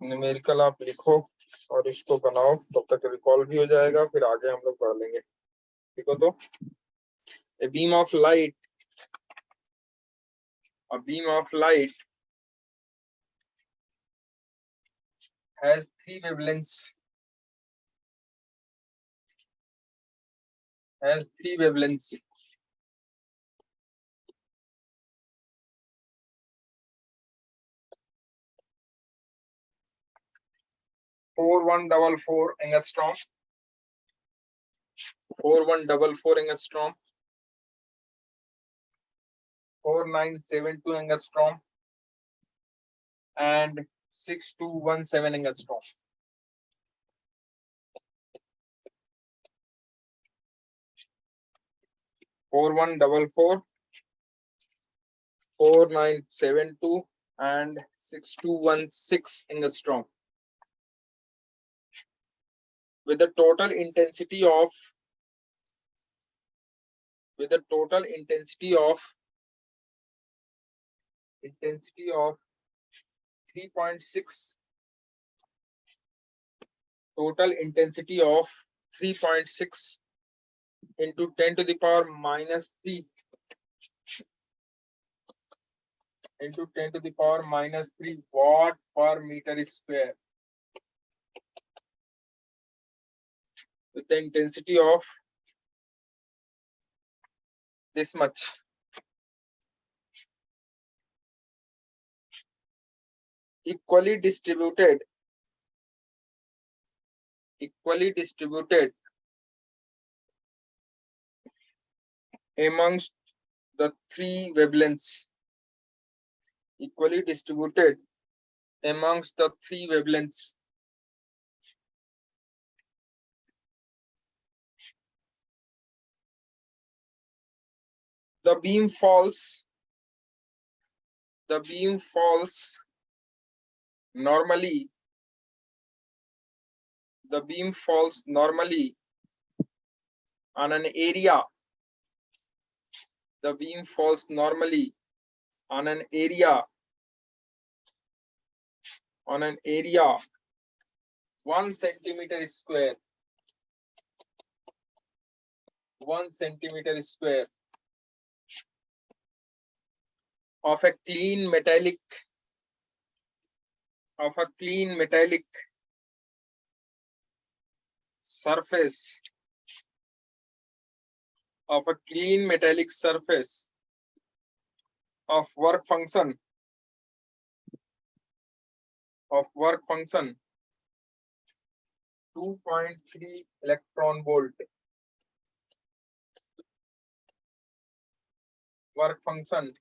Numerical आप लिखो और इसको बनाओ, तब तक रिकॉल भी हो जाएगा, फिर आगे हम लोग पढ़ लेंगे। ठीक हो? तो a beam of light a beam of light has three wavelengths has three wavelengths 4144 angstrom, 4144 angstrom, 4972 angstrom, and 6217 angstrom. Four one double four, 4972, and 6216 angstrom, with a total intensity of 3.6, total intensity of 3.6 into 10 to the power minus 3 into 10 to the power minus 3 watt per meter square, with the intensity of this much. Equally distributed amongst the three wavelengths. Equally distributed amongst the three wavelengths. The beam falls normally on an area the beam falls normally on an area 1 centimeter square 1 centimeter square of a clean metallic surface of work function 2.3 electron volt. Work function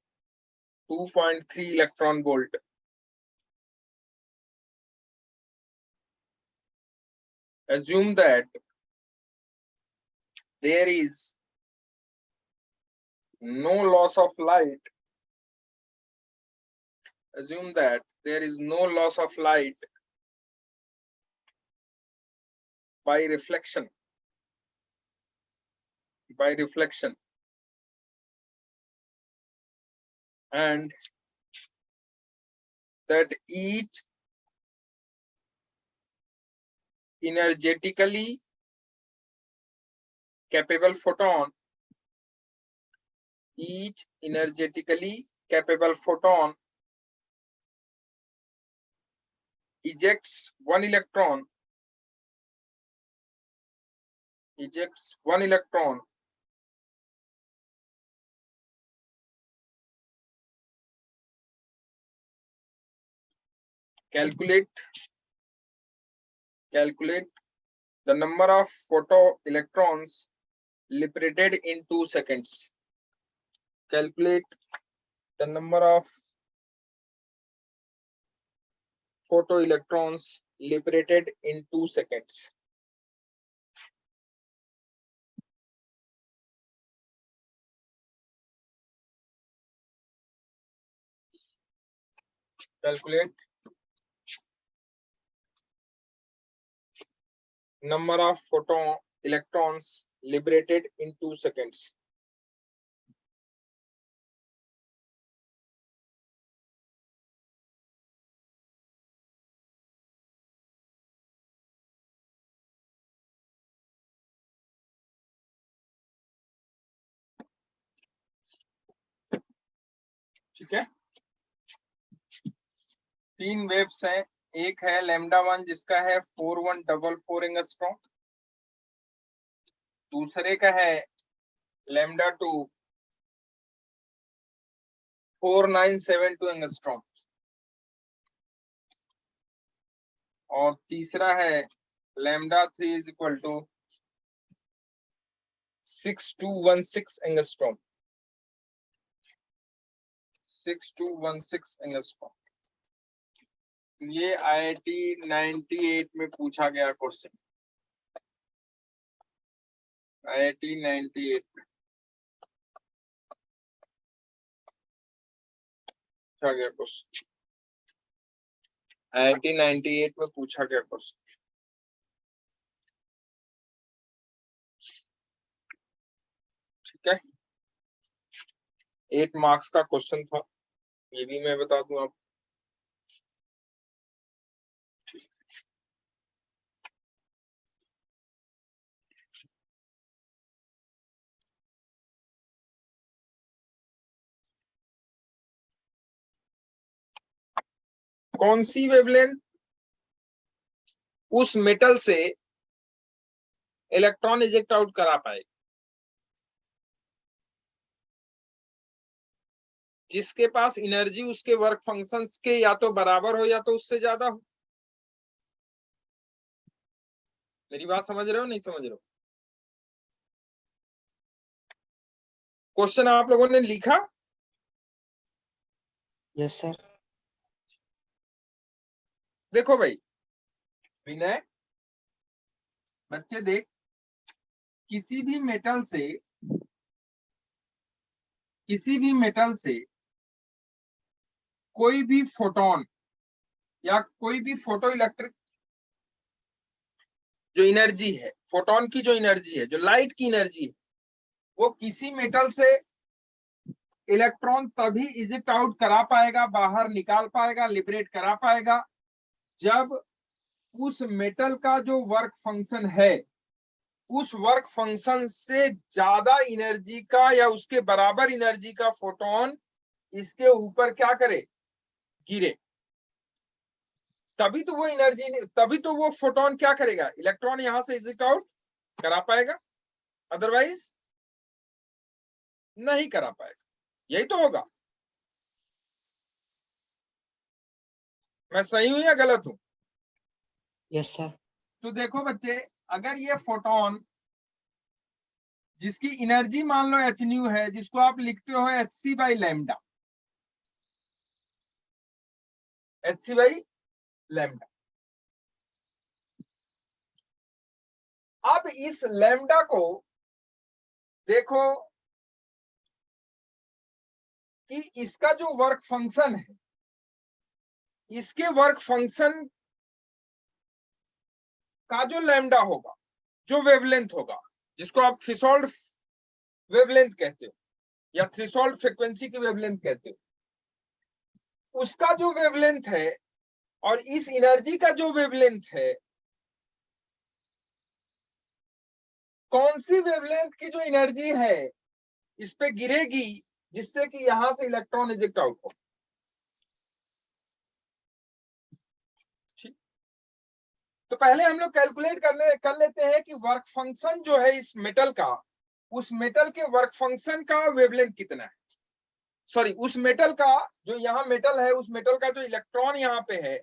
2.3 electron volt. Assume that there is no loss of light. Assume that there is no loss of light by reflection. And that each energetically capable photon ejects one electron calculate the number of photoelectrons liberated in 2 seconds. Calculate the number of photoelectrons liberated in 2 seconds. Calculate number of photoelectrons liberated in 2 seconds. ठीक है, 3 waves हैं। एक है λ1 जिसका है 4144 angstrom, दूसरे का है λ2 4972 एंगस्ट्रॉम, और तीसरा है λ3 is equal to 6216 angstrom, 6216 angstrom. ये IIT 98 में पूछा गया क्वेश्चन, IIT 98 में पूछा गया क्वेश्चन, IIT 98 में पूछा गया क्वेश्चन। ठीक है, 8 मार्क्स का क्वेश्चन था, ये भी मैं बता दूं आप। कौन सी वेवलेंथ उस मेटल से इलेक्ट्रॉन इजेक्ट आउट करा पाए जिसके पास एनर्जी उसके वर्क फंक्शंस के या तो बराबर हो या तो उससे ज्यादा हो? मेरी बात समझ रहे हो, नहीं समझ रहे हो? क्वेश्चन आप लोगों ने लिखा? Yes sir. देखो भाई विनय, बच्चे देख, किसी भी मेटल से कोई भी फोटोन या कोई भी फोटो इलेक्ट्रिक जो एनर्जी है, फोटोन की जो एनर्जी है, जो लाइट की एनर्जी है, वो किसी मेटल से इलेक्ट्रॉन तभी इजेक्ट आउट करा पाएगा, बाहर निकाल पाएगा, लिबरेट करा पाएगा, जब उस मेटल का जो वर्क फंक्शन है उस वर्क फंक्शन से ज्यादा एनर्जी का या उसके बराबर एनर्जी का फोटोन इसके ऊपर क्या करे, गिरे। तभी तो वो फोटोन क्या करेगा, इलेक्ट्रॉन यहां से इजेक्ट आउट करा पाएगा, अदरवाइज नहीं करा पाएगा। यही तो होगा। मैं सही हूं या गलत हूं? Yes sir. तो देखो बच्चे, अगर ये फोटोन जिसकी एनर्जी मान लो एच न्यू है, जिसको आप लिखते हो H C by lambda, H C by lambda. अब इस लैम्डा को देखो कि इसका जो वर्क फंक्शन है, इसके वर्क फंक्शन का जो लैम्डा होगा, जो वेवलेंथ होगा, जिसको आप थ्रेशोल्ड वेवलेंथ कहते हो या थ्रेशोल्ड फ्रीक्वेंसी की वेवलेंथ कहते हो, उसका जो वेवलेंथ है और इस एनर्जी का जो वेवलेंथ है, कौन सी वेवलेंथ की जो एनर्जी है इस पे गिरेगी जिससे कि यहां से इलेक्ट्रॉन इजेक्ट आउट हो। ठीक, तो पहले हम लोग कैलकुलेट कर लेते हैं कि वर्क फंक्शन जो है इस मेटल का, उस मेटल के वर्क फंक्शन का वेवलेंथ कितना है। सॉरी, उस मेटल का जो यहाँ मेटल है, उस मेटल का जो इलेक्ट्रॉन यहाँ पे है,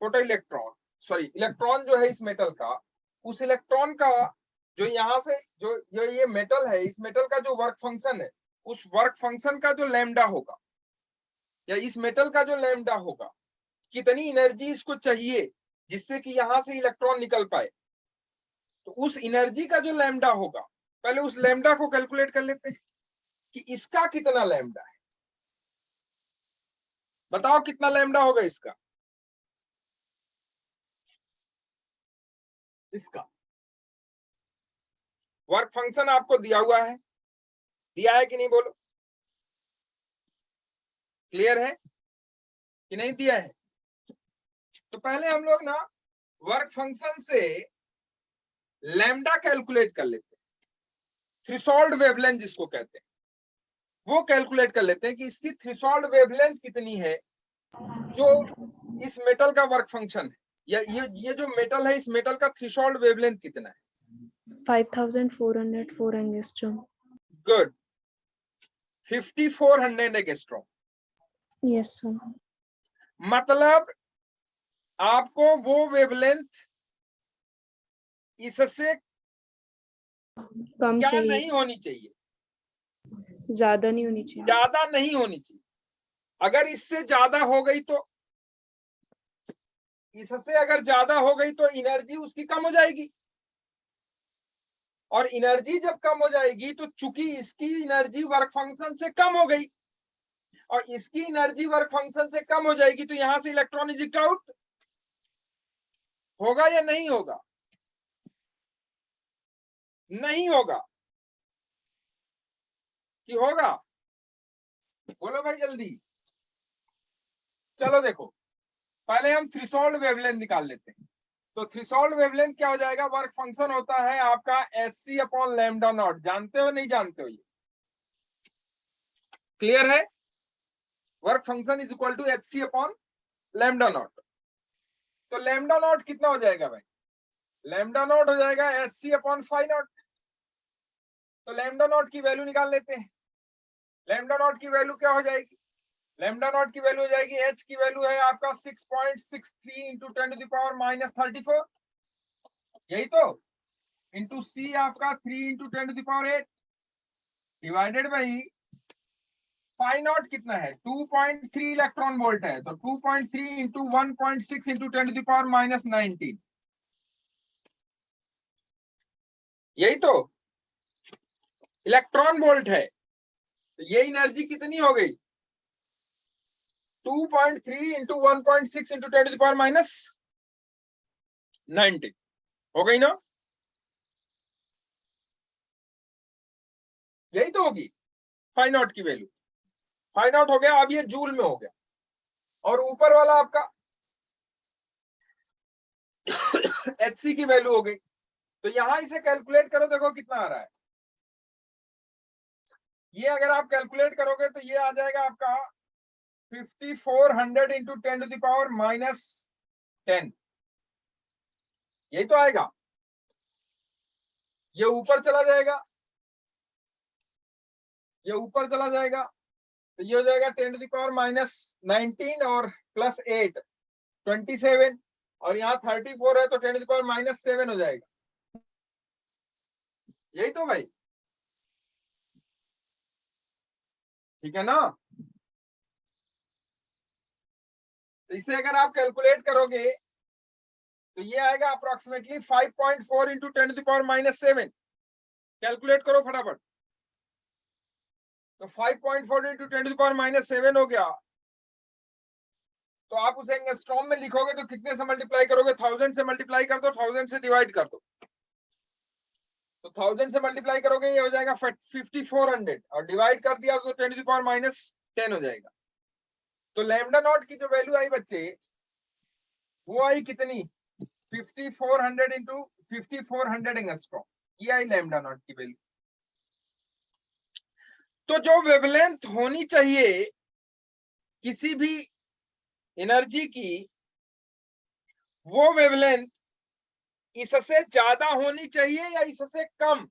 फोटो इलेक्ट्रॉन, सॉरी इलेक्ट्रॉन जो है इस मेटल का, उस इलेक्ट्रॉन का जो यहाँ से जो ये मेटल है, इस मेटल का जो वर्क फंक्शन है, उस वर्क फंक्शन का जो लैम्डा होगा या इस मेटल का जो लैम्डा होगा, कितनी एनर्जी इसको चाहिए जिससे कि यहां से इलेक्ट्रॉन निकल पाए, तो उस एनर्जी का जो लैम्डा होगा, पहले उस लैम्डा को कैलकुलेट कर लेते हैं कि इसका कितना लैम्डा है। बताओ कितना लैम्डा होगा इसका, इसका वर्क फंक्शन आपको दिया हुआ है, दिया है कि नहीं बोलो, क्लियर है कि नहीं दिया है? तो पहले हम लोग ना वर्क फंक्शन से लैम्डा कैलकुलेट कर लेते हैं, थ्रेशोल्ड वेवलेंथ जिसको कहते हैं। वो कैलकुलेट कर लेते हैं कि इसकी थ्रेशोल्ड वेवलेंथ कितनी है जो इस मेटल का वर्क फंक्शन है, या ये जो मेटल है इस मेटल का थ्रेशोल्ड वेवलेंथ कितना है। 5404 angstrom. Good, 5400 angstrom. Yes sir. मतलब आपको वो वेवलेंथ इससे कम क्या चाहिए, नहीं होनी चाहिए, ज्यादा नहीं होनी चाहिए। ज्यादा नहीं होनी चाहिए। अगर इससे ज्यादा हो गई तो, इससे अगर ज्यादा हो गई तो एनर्जी उसकी कम हो जाएगी, और एनर्जी जब कम हो जाएगी तो चूंकि इसकी एनर्जी वर्क फंक्शन से कम हो गई और इसकी एनर्जी वर्क फंक्शन से कम हो जाएगी, तो यहां से इलेक्ट्रॉन इजेक्ट आउट होगा या नहीं होगा? नहीं होगा कि होगा? बोलो भाई जल्दी। चलो देखो, पहले हम थ्रेशोल्ड वेवलेंथ निकाल लेते हैं। तो थ्रेशोल्ड वेवलेंथ क्या हो जाएगा? वर्क फंक्शन होता है आपका hc अपॉन लैम्डा नॉट। जानते हो नहीं जानते हो? ये क्लियर है? Work function is equal to hc upon lambda not. तो लैम्डा नॉट कितना हो जाएगा भाई? लैम्डा नॉट हो जाएगा hc अपॉन फाई नॉट। तो लैम्डा नॉट की वैल्यू निकाल लेते हैं। लैम्डा नॉट की वैल्यू क्या हो जाएगी? लैम्डा नॉट की वैल्यू हो जाएगी, h की वैल्यू है आपका 6.63 into 10 to the power minus 34, यही तो, इंटू c आपका 3 into 10 to the power 8 divided by phi not कितना है? 2.3 इलेक्ट्रॉन वोल्ट है, तो 2.3 into 1.6 into 10 to the power minus 19, यही तो इलेक्ट्रॉन वोल्ट है। तो ये एनर्जी कितनी हो गई? 2.3 into 1.6 into 10 to the power minus 19 हो गई ना? यही तो होगी फाई नॉट की वैल्यू। फाई नॉट हो गया, अब ये जूल में हो गया। और ऊपर वाला आपका hc की वैल्यू हो गई। तो यहां इसे कैलकुलेट करो, देखो कितना आ रहा है। ये अगर आप कैलकुलेट करोगे तो ये आ जाएगा आपका 5400 into 10 to the power minus 10, यही तो आएगा। ये ऊपर चला जाएगा, ये ऊपर चला जाएगा, तो ये हो जाएगा 10 टू द पावर माइनस 19 और प्लस 8 27, और यहाँ 34 है तो 10 टू द पावर माइनस 7 हो जाएगा, यही तो भाई, ठीक है ना? तो इसे अगर आप कैलकुलेट करोगे तो ये आएगा approximately 5.4 into 10 to the power minus 7। Calculate करो फटाफट। तो 5.4 into 10 to the power minus 7 हो गया। तो आप उसे एंगस्ट्रॉम में लिखोगे तो कितने से मल्टीप्लाई करोगे? 1000 से मल्टीप्लाई कर दो, 1000 से डिवाइड कर दो। तो 1000 से मल्टीप्लाई करोगे ये हो जाएगा 5400, और डिवाइड कर दिया तो 10 टू द पावर माइनस 10 हो जाएगा। तो लैम्डा नॉट की जो वैल्यू आई बच्चे, वो आई कितनी? 5400 इंटू 5400 एंगस्ट्रॉम, ये आई लैम्डा नॉट की वैल्यू। तो जो वेवलेंथ होनी चाहिए किसी भी एनर्जी की, वो वेवलेंथ इससे ज्यादा होनी चाहिए या इससे कम?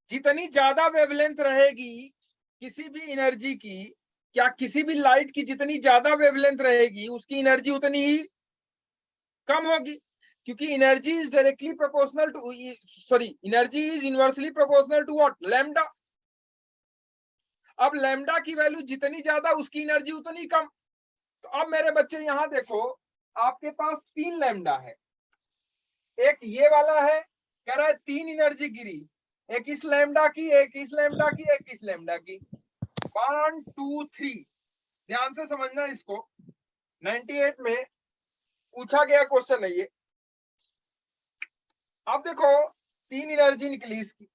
जितनी ज्यादा वेवलेंथ रहेगी किसी भी एनर्जी की, क्या किसी भी लाइट की जितनी ज्यादा वेवलेंथ रहेगी उसकी एनर्जी उतनी ही कम होगी, क्योंकि energy is directly proportional to, sorry, energy is inversely proportional to what? Lambda. अब लैम्डा की वैल्यू जितनी ज्यादा उसकी एनर्जी उतनी कम। तो अब मेरे बच्चे यहां देखो, आपके पास 3 लैम्डा है, एक ये वाला है, कह रहा है 3 एनर्जी गिरी, एक इस लैम्डा की, एक इस लैम्डा की, एक इस लैम्डा की, 1 2 3। ध्यान से समझना इसको, 98 में पूछा गया क्वेश्चन है ये। अब देखो 3 एनर्जी निकली इसकी,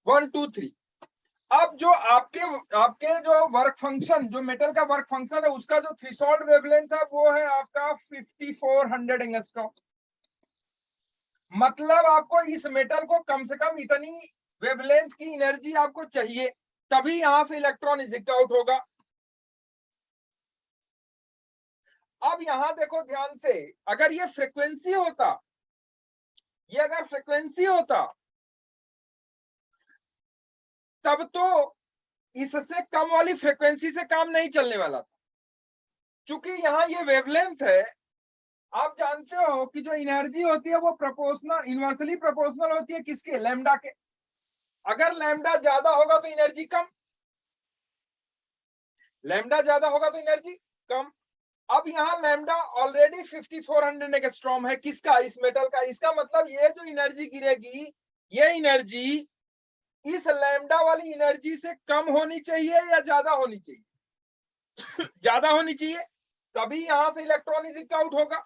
1 2 3। अब जो आपके जो वर्क फंक्शन, जो मेटल का वर्क फंक्शन है, उसका जो थ्रेशोल्ड वेवलेंथ है वो है आपका 5400 एंगस्ट्रॉम। मतलब आपको इस मेटल को कम से कम इतनी वेवलेंथ की एनर्जी आपको चाहिए, तभी यहां से इलेक्ट्रॉन इजेक्ट आउट होगा। अब यहां देखो ध्यान से, अगर ये फ्रीक्वेंसी होता, ये अगर फ्रीक्वेंसी होता, तब तो इससे कम वाली फ्रीक्वेंसी से काम नहीं चलने वाला था। चूंकि यहाँ ये वेवलेंथ है, आप जानते हो कि जो एनर्जी होती है वो प्रोपोर्शनल, इनवर्सली प्रोपोर्शनल होती है किसके? लैम्डा के। अगर लैम्डा ज्यादा होगा तो एनर्जी कम, लैम्डा ज्यादा होगा तो एनर्जी कम। अब यहाँ लैम्डा ऑलरेडी 5400 एंगस्ट्रॉम है, किसका? इस मेटल का। इसका मतलब ये जो एनर्जी गिरेगी, ये एनर्जी इस लैम्डा वाली एनर्जी से कम होनी चाहिए या ज्यादा होनी चाहिए? ज्यादा होनी चाहिए, तभी यहां से इलेक्ट्रॉन इजेक्ट आउट होगा।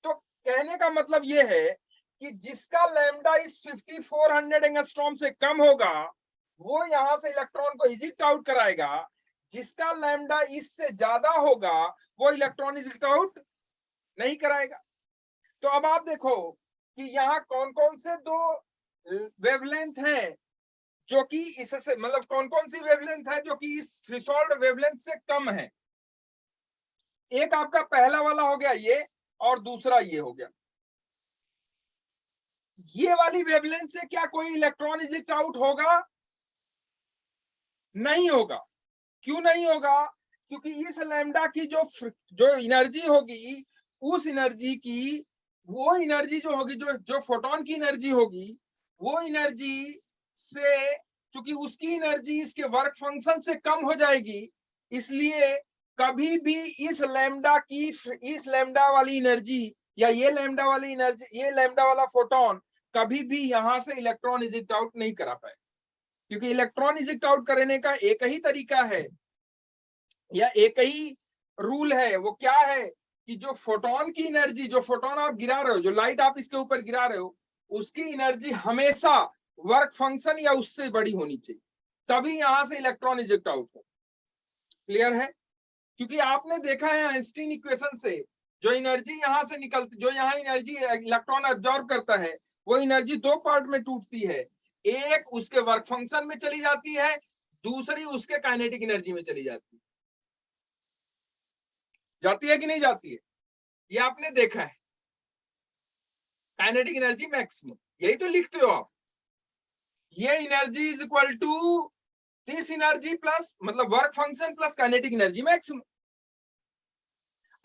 तो कहने का मतलब ये है कि जिसका लैम्डा इस 5400 एंगस्ट्रॉम से कम होगा, वो यहां से इलेक्ट्रॉन को इजेक्ट आउट कराएगा। जिसका लैम्डा इससे ज्यादा होगा, वो इलेक्ट्रॉन इजेक्ट आउट नहीं कराएगा। तो अब आप देखो कि यहाँ कौन कौन से दो वेवलेंथ हैं जो कि इससे, मतलब कौन कौन सी वेवलेंथ है जो कि इस थ्रेशोल्ड वेवलेंथ से कम है। एक आपका पहला वाला हो गया ये, और दूसरा ये हो गया। ये वाली वेवलेंथ से क्या कोई इलेक्ट्रॉन इजेक्ट आउट होगा? नहीं होगा। क्यों नहीं होगा? क्योंकि इस लैम्डा की जो एनर्जी होगी, उस एनर्जी की, वो एनर्जी जो होगी, जो फोटोन की एनर्जी होगी, वो एनर्जी से, क्योंकि उसकी एनर्जी इसके वर्क फंक्शन से कम हो जाएगी, इसलिए कभी भी इस लैम्डा वाली एनर्जी, या ये लैम्डा वाली एनर्जी, ये लैम्डा वाला फोटोन कभी भी यहां से इलेक्ट्रॉन इजेक्ट आउट नहीं करा पाए। क्योंकि इलेक्ट्रॉन इजेक्ट आउट करने का एक ही तरीका है, या एक ही रूल है। वो क्या है कि जो फोटोन की एनर्जी, जो फोटोन आप गिरा रहे हो, जो लाइट आप इसके ऊपर गिरा रहे हो, उसकी एनर्जी हमेशा वर्क फंक्शन या उससे बड़ी होनी चाहिए, तभी यहां से इलेक्ट्रॉन इजेक्ट आउट हो। क्लियर है? क्योंकि आपने देखा है आइंस्टीन इक्वेशन से, जो एनर्जी यहां से निकलती, जो यहाँ एनर्जी इलेक्ट्रॉन एब्जॉर्ब करता है, वो एनर्जी दो पार्ट में टूटती है। एक उसके वर्क फंक्शन में चली जाती है, दूसरी उसके काइनेटिक एनर्जी में चली जाती है। जाती है कि नहीं जाती है? ये आपने देखा है। काइनेटिक एनर्जी मैक्सिमम, यही तो लिखते हो आप। ये energy is equal to this energy plus, मतलब work function plus kinetic energy maximum.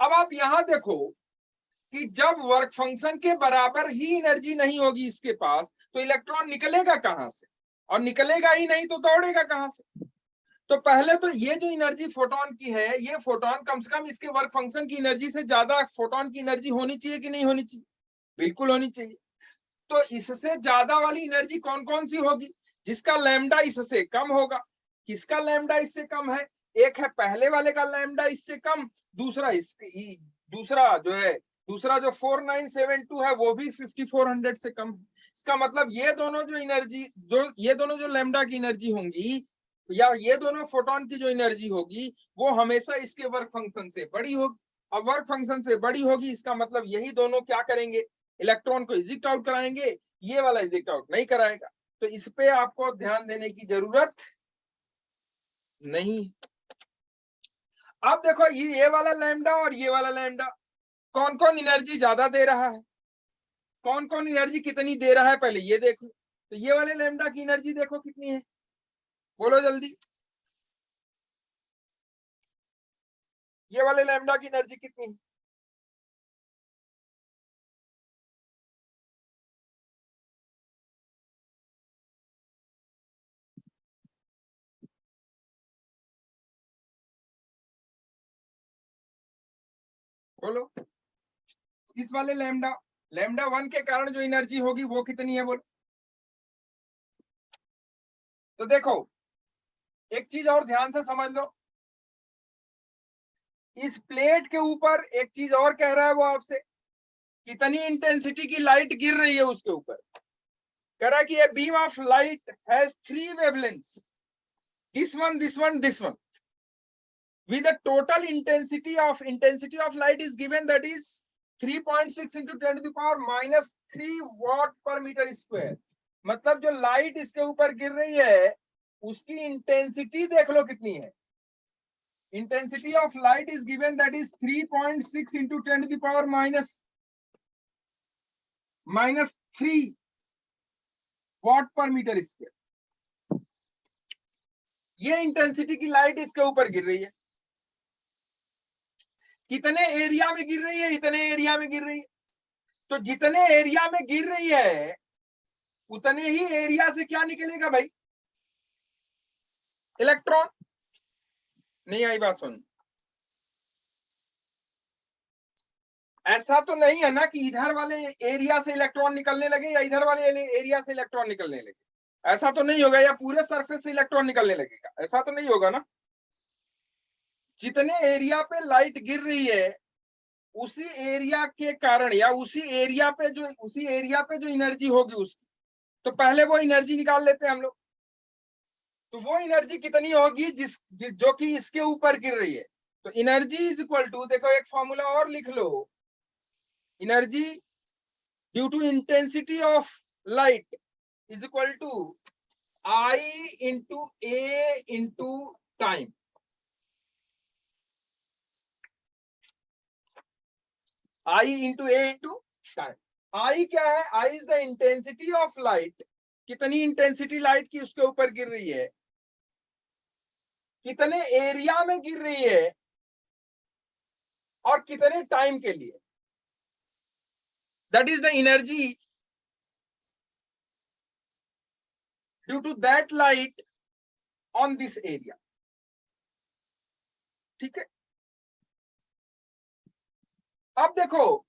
अब आप यहां देखो कि जब वर्क फंक्शन के बराबर ही एनर्जी नहीं होगी इसके पास, तो इलेक्ट्रॉन निकलेगा कहां से? और निकलेगा ही नहीं तो दौड़ेगा कहां से? तो पहले तो ये जो एनर्जी फोटोन की है, ये फोटोन कम से कम इसके वर्क फंक्शन की एनर्जी से ज्यादा फोटोन की एनर्जी होनी चाहिए कि नहीं होनी चाहिए? बिल्कुल होनी चाहिए। तो इससे ज्यादा वाली एनर्जी कौन कौन सी होगी? जिसका लैम्डा इससे कम होगा। किसका लैम्डा इससे कम है? एक है पहले वाले का लैम्डा इससे कम, दूसरा जो 4972 है वो भी 5400 से कम है। इसका मतलब ये दोनों जो एनर्जी, ये दोनों जो लैम्डा की एनर्जी होंगी, या ये दोनों फोटोन की जो एनर्जी होगी, वो हमेशा इसके वर्क फंक्शन से बड़ी होगी। अब वर्क फंक्शन से बड़ी होगी, इसका मतलब यही दोनों क्या करेंगे? इलेक्ट्रॉन को इजेक्ट आउट कराएंगे, ये वाला इजेक्ट आउट नहीं कराएगा। तो इस पे आपको ध्यान देने की जरूरत नहीं। अब देखो ये वाला लैम्डा और ये वाला लैम्डा, कौन कौन एनर्जी ज्यादा दे रहा है, कौन कौन एनर्जी कितनी दे रहा है, पहले ये देखो। तो ये वाले लैम्डा की एनर्जी देखो कितनी है, बोलो जल्दी। ये वाले लैम्डा की एनर्जी कितनी है? बोलो। इस वाले लैम्डा 1 के कारण जो एनर्जी होगी वो कितनी है, बोलो। तो देखो एक चीज और ध्यान से समझ लो, इस प्लेट के ऊपर एक चीज और कह रहा है वो आपसे, कितनी इंटेंसिटी की लाइट गिर रही है उसके ऊपर। कह रहा है कि ये beam of light has 3 wavelengths, this one, this one, this one, with the total intensity of light is given, that is 3.6 into 10⁻³ what पर मीटर स्क्वायर। मतलब जो लाइट इसके ऊपर गिर रही है उसकी इंटेंसिटी देख लो कितनी है। Intensity of light is given, that is 3.6 into 10⁻³ what पर मीटर स्क्वायर। ये इंटेंसिटी की लाइट इसके ऊपर गिर रही है। कितने एरिया में गिर रही है? इतने एरिया में गिर रही है। तो जितने एरिया में गिर रही है उतने ही एरिया से क्या निकलेगा भाई? इलेक्ट्रॉन। नहीं आई बात समझ? ऐसा तो नहीं है ना कि इधर वाले एरिया से इलेक्ट्रॉन निकलने लगे या इधर वाले एरिया से इलेक्ट्रॉन निकलने लगे। ऐसा तो नहीं होगा, या पूरे सरफेस से इलेक्ट्रॉन निकलने लगेगा, ऐसा तो नहीं होगा ना। जितने एरिया पे लाइट गिर रही है उसी एरिया के कारण या उसी एरिया पे जो एनर्जी होगी उसकी, तो पहले वो एनर्जी निकाल लेते हैं हम लोग। तो वो एनर्जी कितनी होगी जो कि इसके ऊपर गिर रही है। तो एनर्जी इज इक्वल टू, देखो एक फॉर्मूला और लिख लो, energy due to intensity of light is equal to I into A into time. I into A into time. I क्या है? I is the intensity of light. कितनी intensity light की उसके ऊपर गिर रही है, कितने एरिया में गिर रही है और कितने टाइम के लिए। That is the energy due to that light on this area. ठीक है। अब देखो,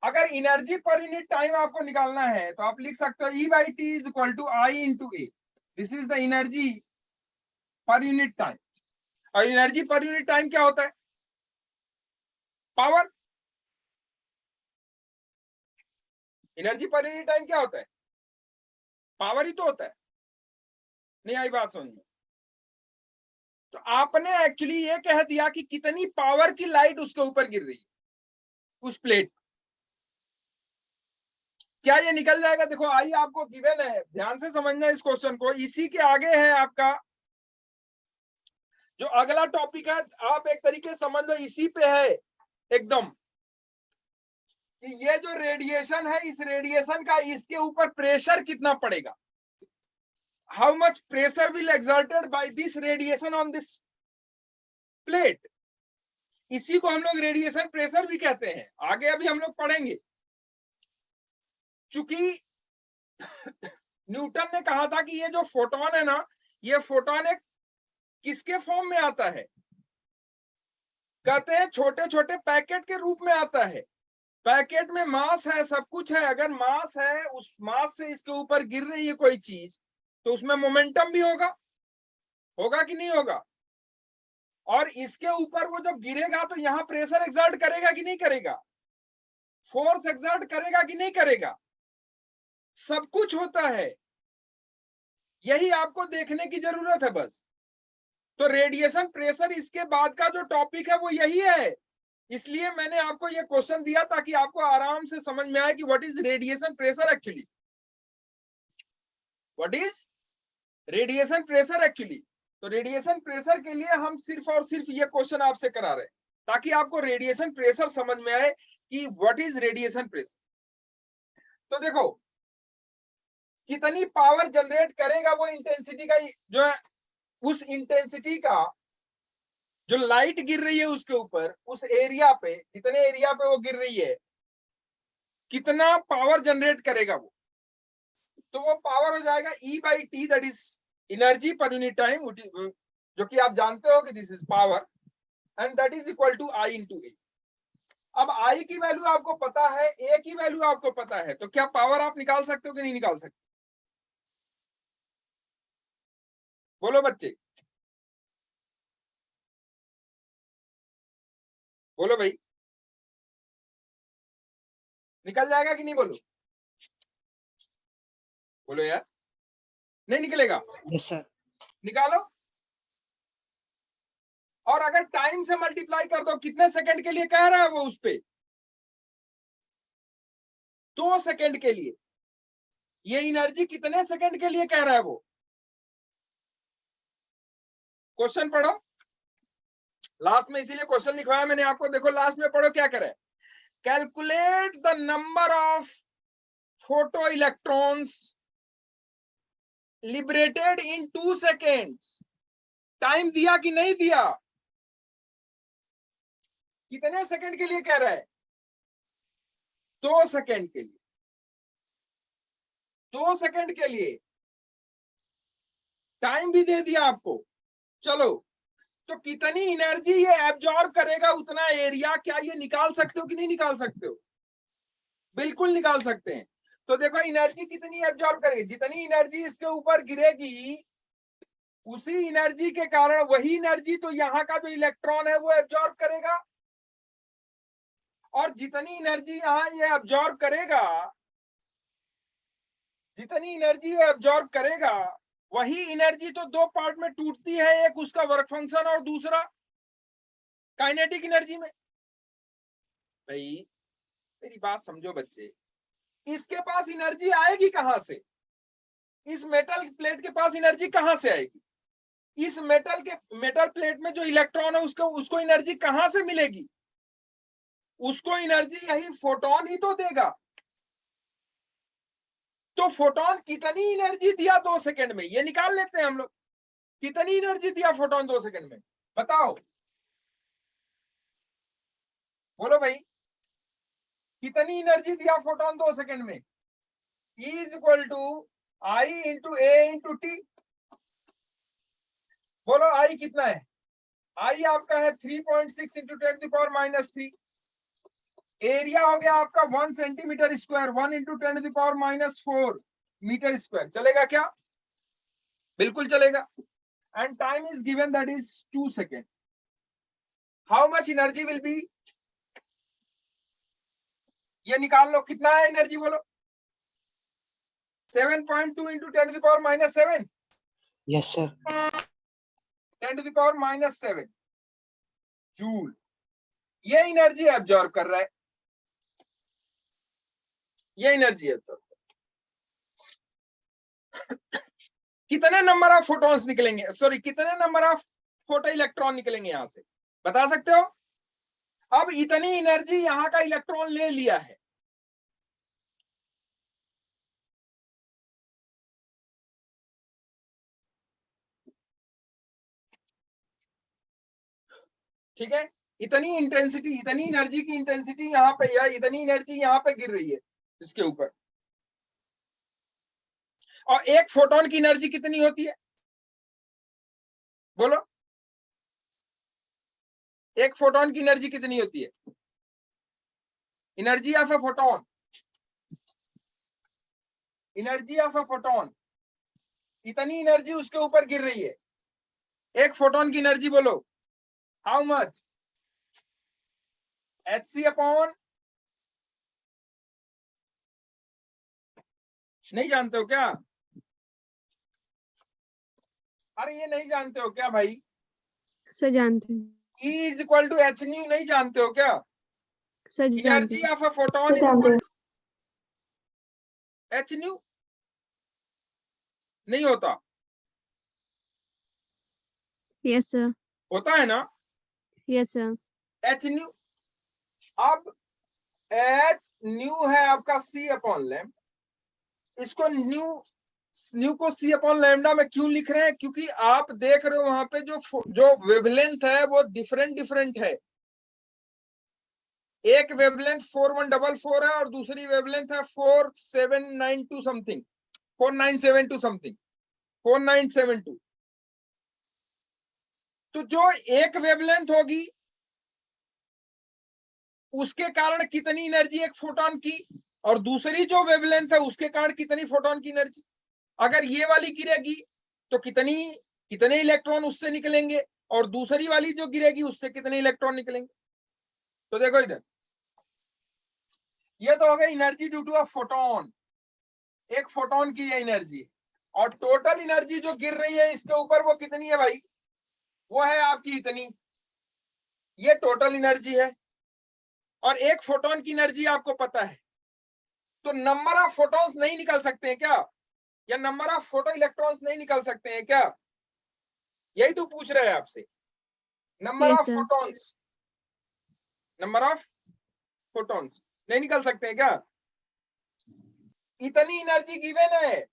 अगर एनर्जी पर यूनिट टाइम आपको निकालना है तो आप लिख सकते हो E/T is equal to I into A. This is the energy per unit time. और एनर्जी पर यूनिट टाइम क्या होता है? Power. Energy per unit time क्या होता है? पावर ही तो होता है। नहीं आई बात समझ में? तो आपने एक्चुअली ये कह दिया कि कितनी पावर की लाइट उसके ऊपर गिर रही है, उस प्लेट। क्या ये निकल जाएगा? देखो आई आपको गिवन है, ध्यान से समझना इस क्वेश्चन को। इसी के आगे है आपका जो अगला टॉपिक है, आप एक तरीके समझ लो इसी पे है एकदम, कि ये जो रेडिएशन है, इस रेडिएशन का इसके ऊपर प्रेशर कितना पड़ेगा। How much pressure will exerted by this radiation on this plate. इसी को हम लोग रेडिएशन प्रेशर भी कहते हैं, आगे अभी हम लोग पढ़ेंगे। चूंकि न्यूटन ने कहा था कि ये जो फोटोन है ना, ये फोटोन एक किसके फॉर्म में आता है? कहते हैं छोटे छोटे पैकेट के रूप में आता है। पैकेट में मास है, सब कुछ है। अगर मास है, उस मास से इसके ऊपर गिर रही है कोई चीज, तो उसमें मोमेंटम भी होगा कि नहीं होगा? और इसके ऊपर वो जब गिरेगा तो यहाँ प्रेशर एक्सर्ट करेगा कि नहीं करेगा? फोर्स एक्सर्ट करेगा कि नहीं करेगा? सब कुछ होता है। यही आपको देखने की जरूरत है बस। तो रेडिएशन प्रेशर इसके बाद का जो टॉपिक है वो यही है। इसलिए मैंने आपको ये क्वेश्चन दिया ताकि आपको आराम से समझ में आए कि what is radiation pressure actually. What is radiation pressure actually. तो रेडिएशन प्रेशर के लिए हम सिर्फ और सिर्फ ये क्वेश्चन आपसे करा रहे हैं ताकि आपको रेडिएशन प्रेशर समझ में आए कि व्हाट इज रेडिएशन प्रेशर। तो देखो, कितनी पावर जनरेट करेगा वो इंटेंसिटी का जो है, उस इंटेंसिटी का जो लाइट गिर रही है उसके ऊपर, उस एरिया पे, जितने एरिया पे वो गिर रही है, कितना पावर जनरेट करेगा वो। तो वो पावर हो जाएगा E/T, that is energy per unit time, जो कि आप जानते हो कि this is power, and that is equal to I into A. अब I की वैल्यू आपको पता है, A की वैल्यू आपको पता है, तो क्या पावर आप निकाल सकते हो कि नहीं निकाल सकते? बोलो बच्चे, बोलो भाई, निकल जाएगा कि नहीं? बोलो बोलो यार, नहीं निकलेगा? Yes sir. निकालो। और अगर टाइम से मल्टीप्लाई कर दो, कितने सेकंड के लिए कह रहा है वो उस पे, 2 सेकंड के लिए। ये एनर्जी कितने सेकंड के लिए कह रहा है वो? क्वेश्चन पढ़ो लास्ट में, इसीलिए क्वेश्चन लिखवाया मैंने आपको। देखो लास्ट में पढ़ो क्या करे। Calculate the number of photo electrons liberated in 2 seconds. Time दिया कि नहीं दिया? कितने सेकंड के लिए कह रहा है? 2 सेकंड के लिए। 2 सेकंड के लिए टाइम भी दे दिया आपको। चलो, तो कितनी एनर्जी ये एब्जॉर्ब करेगा उतना एरिया, क्या ये निकाल सकते हो कि नहीं निकाल सकते हो? बिल्कुल निकाल सकते हैं। तो देखो एनर्जी कितनी एब्जॉर्ब करेगी, जितनी एनर्जी इसके ऊपर गिरेगी उसी एनर्जी के कारण वही एनर्जी तो यहाँ का जो इलेक्ट्रॉन है वो एब्जॉर्ब करेगा, और जितनी एनर्जी यहाँ ये एब्जॉर्ब करेगा, जितनी एनर्जी ये एब्जॉर्ब करेगा वही एनर्जी तो 2 पार्ट में टूटती है, एक उसका वर्क फंक्शन और दूसरा काइनेटिक एनर्जी में। भाई मेरी बात समझो बच्चे, इसके पास एनर्जी आएगी कहां से? इस मेटल प्लेट के पास एनर्जी कहां से आएगी? इस मेटल प्लेट में जो इलेक्ट्रॉन है उसको एनर्जी कहां से मिलेगी? उसको एनर्जी यही फोटोन ही तो देगा। तो फोटोन कितनी एनर्जी दिया 2 सेकंड में, ये निकाल लेते हैं हम लोग। कितनी एनर्जी दिया फोटोन 2 सेकंड में, बताओ, बोलो भाई, कितनी एनर्जी दिया फोटोन 2 सेकंड में? E is equal to I into A into T. बोलो आई कितना है? आई आपका है 3.6 इंटू 10⁻³ एरिया हो गया आपका 1 centimetre square, 1 into 10⁻⁴ metre square. चलेगा क्या? बिल्कुल चलेगा। And time is given, that is 2 second. How much energy will be? ये निकाल लो, कितना है एनर्जी बोलो? 7.2 इंटू 10⁻⁷ यस सर। 10⁻⁷ जूल ये एनर्जी एब्जॉर्ब कर रहा है, ये एनर्जी एब्जॉर्ब। कितने नंबर ऑफ फोटॉन्स निकलेंगे, सॉरी कितने नंबर ऑफ फोटो इलेक्ट्रॉन निकलेंगे यहां से, बता सकते हो? अब इतनी एनर्जी यहां का इलेक्ट्रॉन ले लिया है, ठीक है? इतनी इंटेंसिटी, इतनी एनर्जी की इंटेंसिटी यहाँ पे, या इतनी एनर्जी यहाँ पे गिर रही है इसके ऊपर। और एक फोटोन की एनर्जी कितनी होती है बोलो? एक फोटोन की एनर्जी कितनी होती है? Energy of a photon, energy of a photon, इतनी एनर्जी उसके ऊपर गिर रही है। एक फोटोन की एनर्जी बोलो, हाउ मच? hc अपॉन, नहीं जानते हो क्या? अरे ये नहीं जानते हो क्या भाई? सर जानते हैं। E is equal to H nu, नहीं जानते हो क्या? सर जानते एनर्जी हैं। Of a photon is equal to H nu. नहीं होता? Yes sir. होता है ना? Yes sir. H nu. अब एच न्यू है आपका C अपॉन लैम्डा, इसको न्यू को C अपॉन लैम्डा में क्यों लिख रहे हैं? क्योंकि आप देख रहे हो वहां पे जो वेवलेंथ है वो डिफरेंट है। एक वेवलेंथ 4144 है और दूसरी वेवलेंथ है 4792 समथिंग, 4972 समथिंग, 4972। तो जो एक वेवलेंथ होगी उसके कारण कितनी एनर्जी एक फोटोन की, और दूसरी जो वेवलेंथ है उसके कारण कितनी फोटोन की एनर्जी। अगर ये वाली गिरेगी तो कितने इलेक्ट्रॉन उससे निकलेंगे, और दूसरी वाली जो गिरेगी उससे कितने इलेक्ट्रॉन निकलेंगे। तो देखो इधर, ये तो हो गई energy due to a photon, एक फोटोन की ये एनर्जी। और टोटल एनर्जी जो गिर रही है इसके ऊपर वो कितनी है भाई? वो है आपकी इतनी, ये टोटल एनर्जी है। और एक फोटोन की एनर्जी आपको पता है तो नंबर ऑफ फोटॉन्स नहीं निकल सकते हैं क्या, या नंबर ऑफ फोटो इलेक्ट्रॉन्स नहीं निकल सकते हैं क्या, यही तो पूछ रहे हैं आपसे। Number Yes, of sir. Photons, number of photons नहीं निकल सकते हैं क्या? इतनी एनर्जी गिवन है,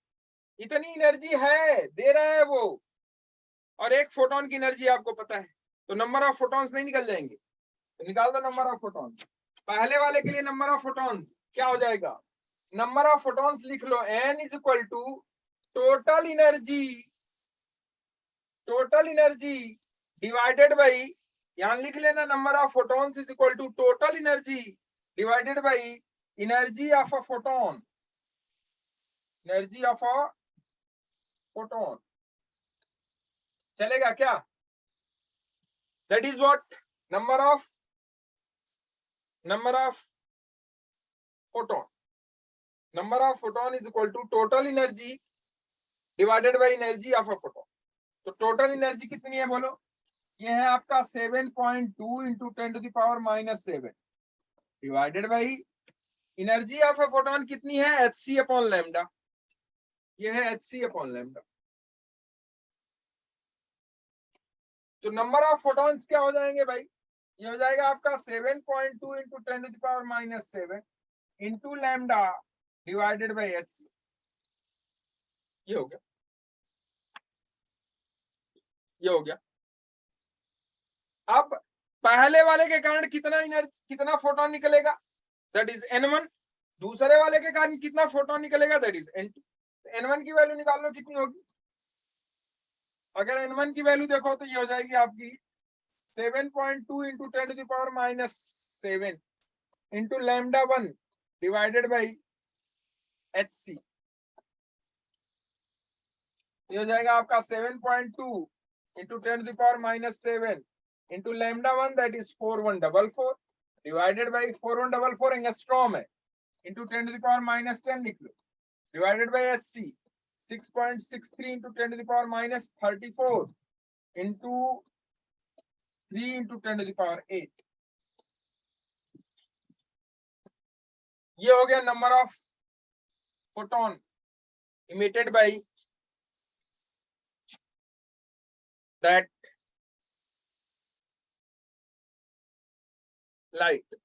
इतनी एनर्जी है, दे रहा है वो, और एक फोटोन की एनर्जी आपको पता है, तो नंबर ऑफ फोटॉन्स नहीं निकल जाएंगे? तो निकाल दो नंबर ऑफ फोटॉन्स। पहले वाले के लिए नंबर ऑफ फोटॉन्स क्या हो जाएगा, नंबर ऑफ फोटॉन्स लिख लो, n is equal to total energy divided by, यहां लिख लेना number of photons is equal to total energy divided by energy of a photon, energy of a photon. चलेगा क्या? That is what, number of photon, number of photon is equal to total energy divided by energy of a photon. तो total energy कितनी है बोलो, ये है आपका 7.2 into 10⁻⁻7 divided by energy of a photon कितनी है, hc अपॉन लैम्डा, ये है hc अपॉन लैम्डा। तो नंबर ऑफ फोटॉन्स क्या हो जाएंगे भाई, ये हो जाएगा आपका 7.2 into 10⁻⁻7 into lambda divided by hc, ये हो गया, ये हो गया। अब पहले वाले के कारण कितना एनर्जी, कितना फोटोन निकलेगा, दैट इज n1, दूसरे वाले के कारण कितना फोटोन निकलेगा, दैट इज n2। n1 की वैल्यू निकाल लो कितनी होगी, अगर n1 की वैल्यू देखो तो ये हो जाएगी आपकी 7.2 into 10⁻⁻7 into lambda 1 divided by hc, ये हो जाएगा आपका 7.2 into 10⁻⁻7 into lambda 1 that is 4144 divided by 4144 angstrom है, इंटू 10⁻⁻10 लिख लो divided by hc 6.63 into 10⁻34 into 3 into 10⁸8, ये हो गया number of photon emitted by that light.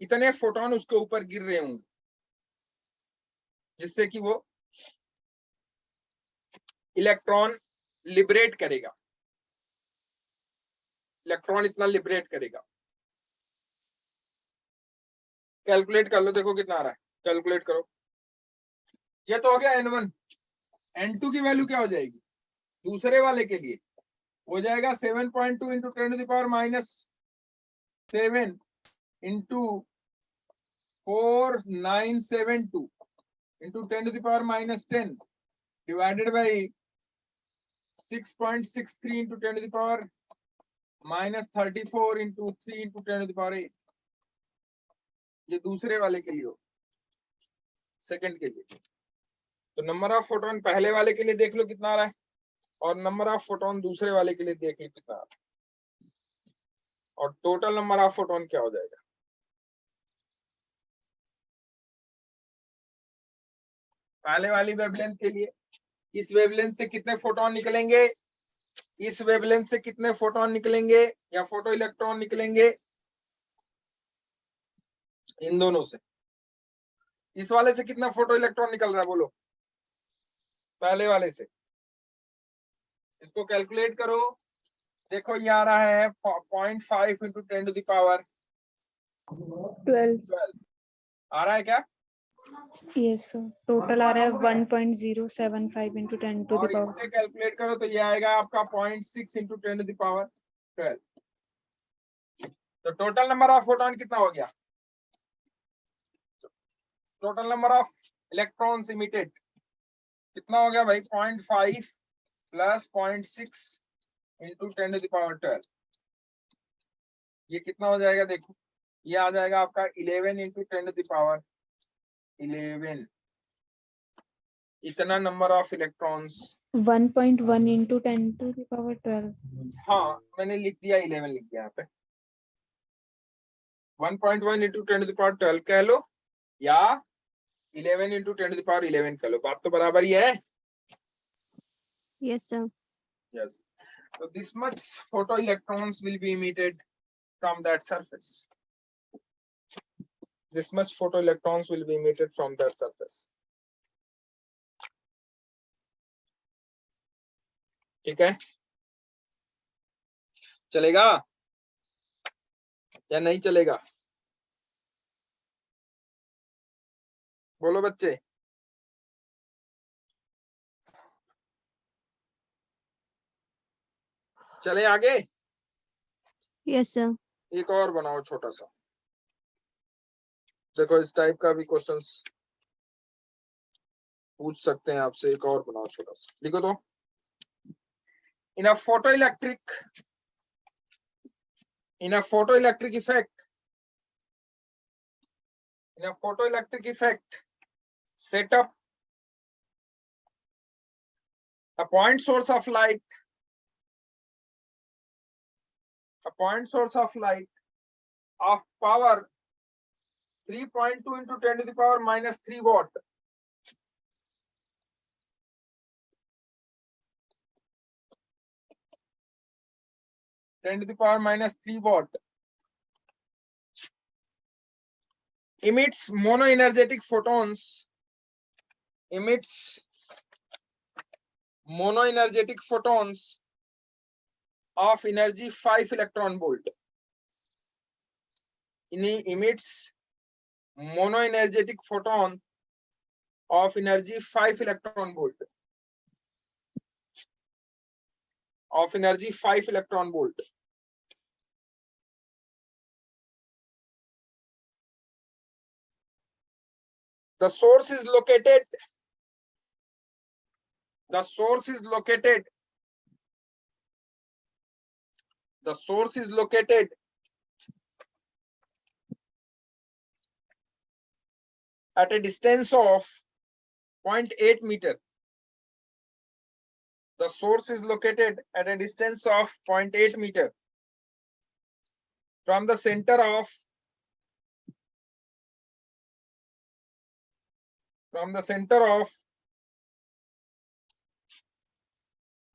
इतने फोटोन उसके ऊपर गिर रहे होंगे जिससे कि वो इलेक्ट्रॉन लिबरेट करेगा, इलेक्ट्रॉन इतना लिबरेट करेगा। कैलकुलेट कर लो, देखो कितना आ रहा है, कैलकुलेट करो। ये तो हो गया n1, n2 की वैल्यू क्या हो जाएगी दूसरे वाले के लिए, हो जाएगा 7.2 into 10⁻⁻7 into 4972 into 10⁻⁻10 divided by 6.63 into 10⁻⁻34 into 3 into 10⁸8, ये दूसरे वाले के लिए हो, सेकंड के लिए। तो नंबर ऑफ फोटोन पहले वाले के लिए देख लो कितना आ रहा है, और नंबर ऑफ फोटोन दूसरे वाले के लिए देख लो कितना आ रहा है, और टोटल नंबर ऑफ फोटोन क्या हो जाएगा। पहले वाली वेवलेंथ के लिए इस वेवलेंथ से कितने फोटोन निकलेंगे, इस वेवलेंथ से कितने फोटोन निकलेंगे या फोटो इलेक्ट्रॉन निकलेंगे, इन दोनों से। इस वाले से कितना फोटो इलेक्ट्रॉन निकल रहा है बोलो, पहले वाले से, इसको कैलकुलेट करो। देखो ये आ रहा है 0.5 इंटू 10⁻12 आ रहा है क्या, यस सर, टोटल आ रहा है 1.075 इंटू 10 टू द और पावर। इससे कैलकुलेट करो तो ये आएगा आपका 0.6 इंटू 10⁻12। तो टोटल नंबर ऑफ फोटोन कितना हो गया, total number of electrons emitted कितना हो गया भाई, 0.5 प्लस 0.6 इंटू 10⁻12, ये कितना हो जाएगा देखो, ये आ जाएगा आपका 11 इंटू 10⁻11, इतना number of electrons. 1.1 into 10 to the power 12। हाँ मैंने लिख दिया 11 लिख दिया यहाँ पे, 1.1 इंटू 10⁻12 कह लो, या 11 into 10 to the power 11 कर लो, बात तो बराबर ही है. Yes, sir. Yes. So this much photoelectrons will be emitted from that surface. This much photoelectrons will be emitted from that surface. ठीक है, चलेगा या नहीं चलेगा? बोलो बच्चे. चले आगे. Yes, sir. एक और बनाओ छोटा सा. देखो इस टाइप का भी क्वेश्चंस पूछ सकते हैं आपसे. एक और बनाओ छोटा सा, लिखो तो. In a photoelectric effect, set up a point source of light of power 3.2 into 10 to the power minus 3 watt. (10 to the power minus 3 watt) emits monoenergetic photons of energy 5 electron volt. Emits monoenergetic photon of energy 5 electron volt. Of energy 5 electron volt. The source is located at a distance of 0.8 meter. The source is located at a distance of 0.8 meter from the center of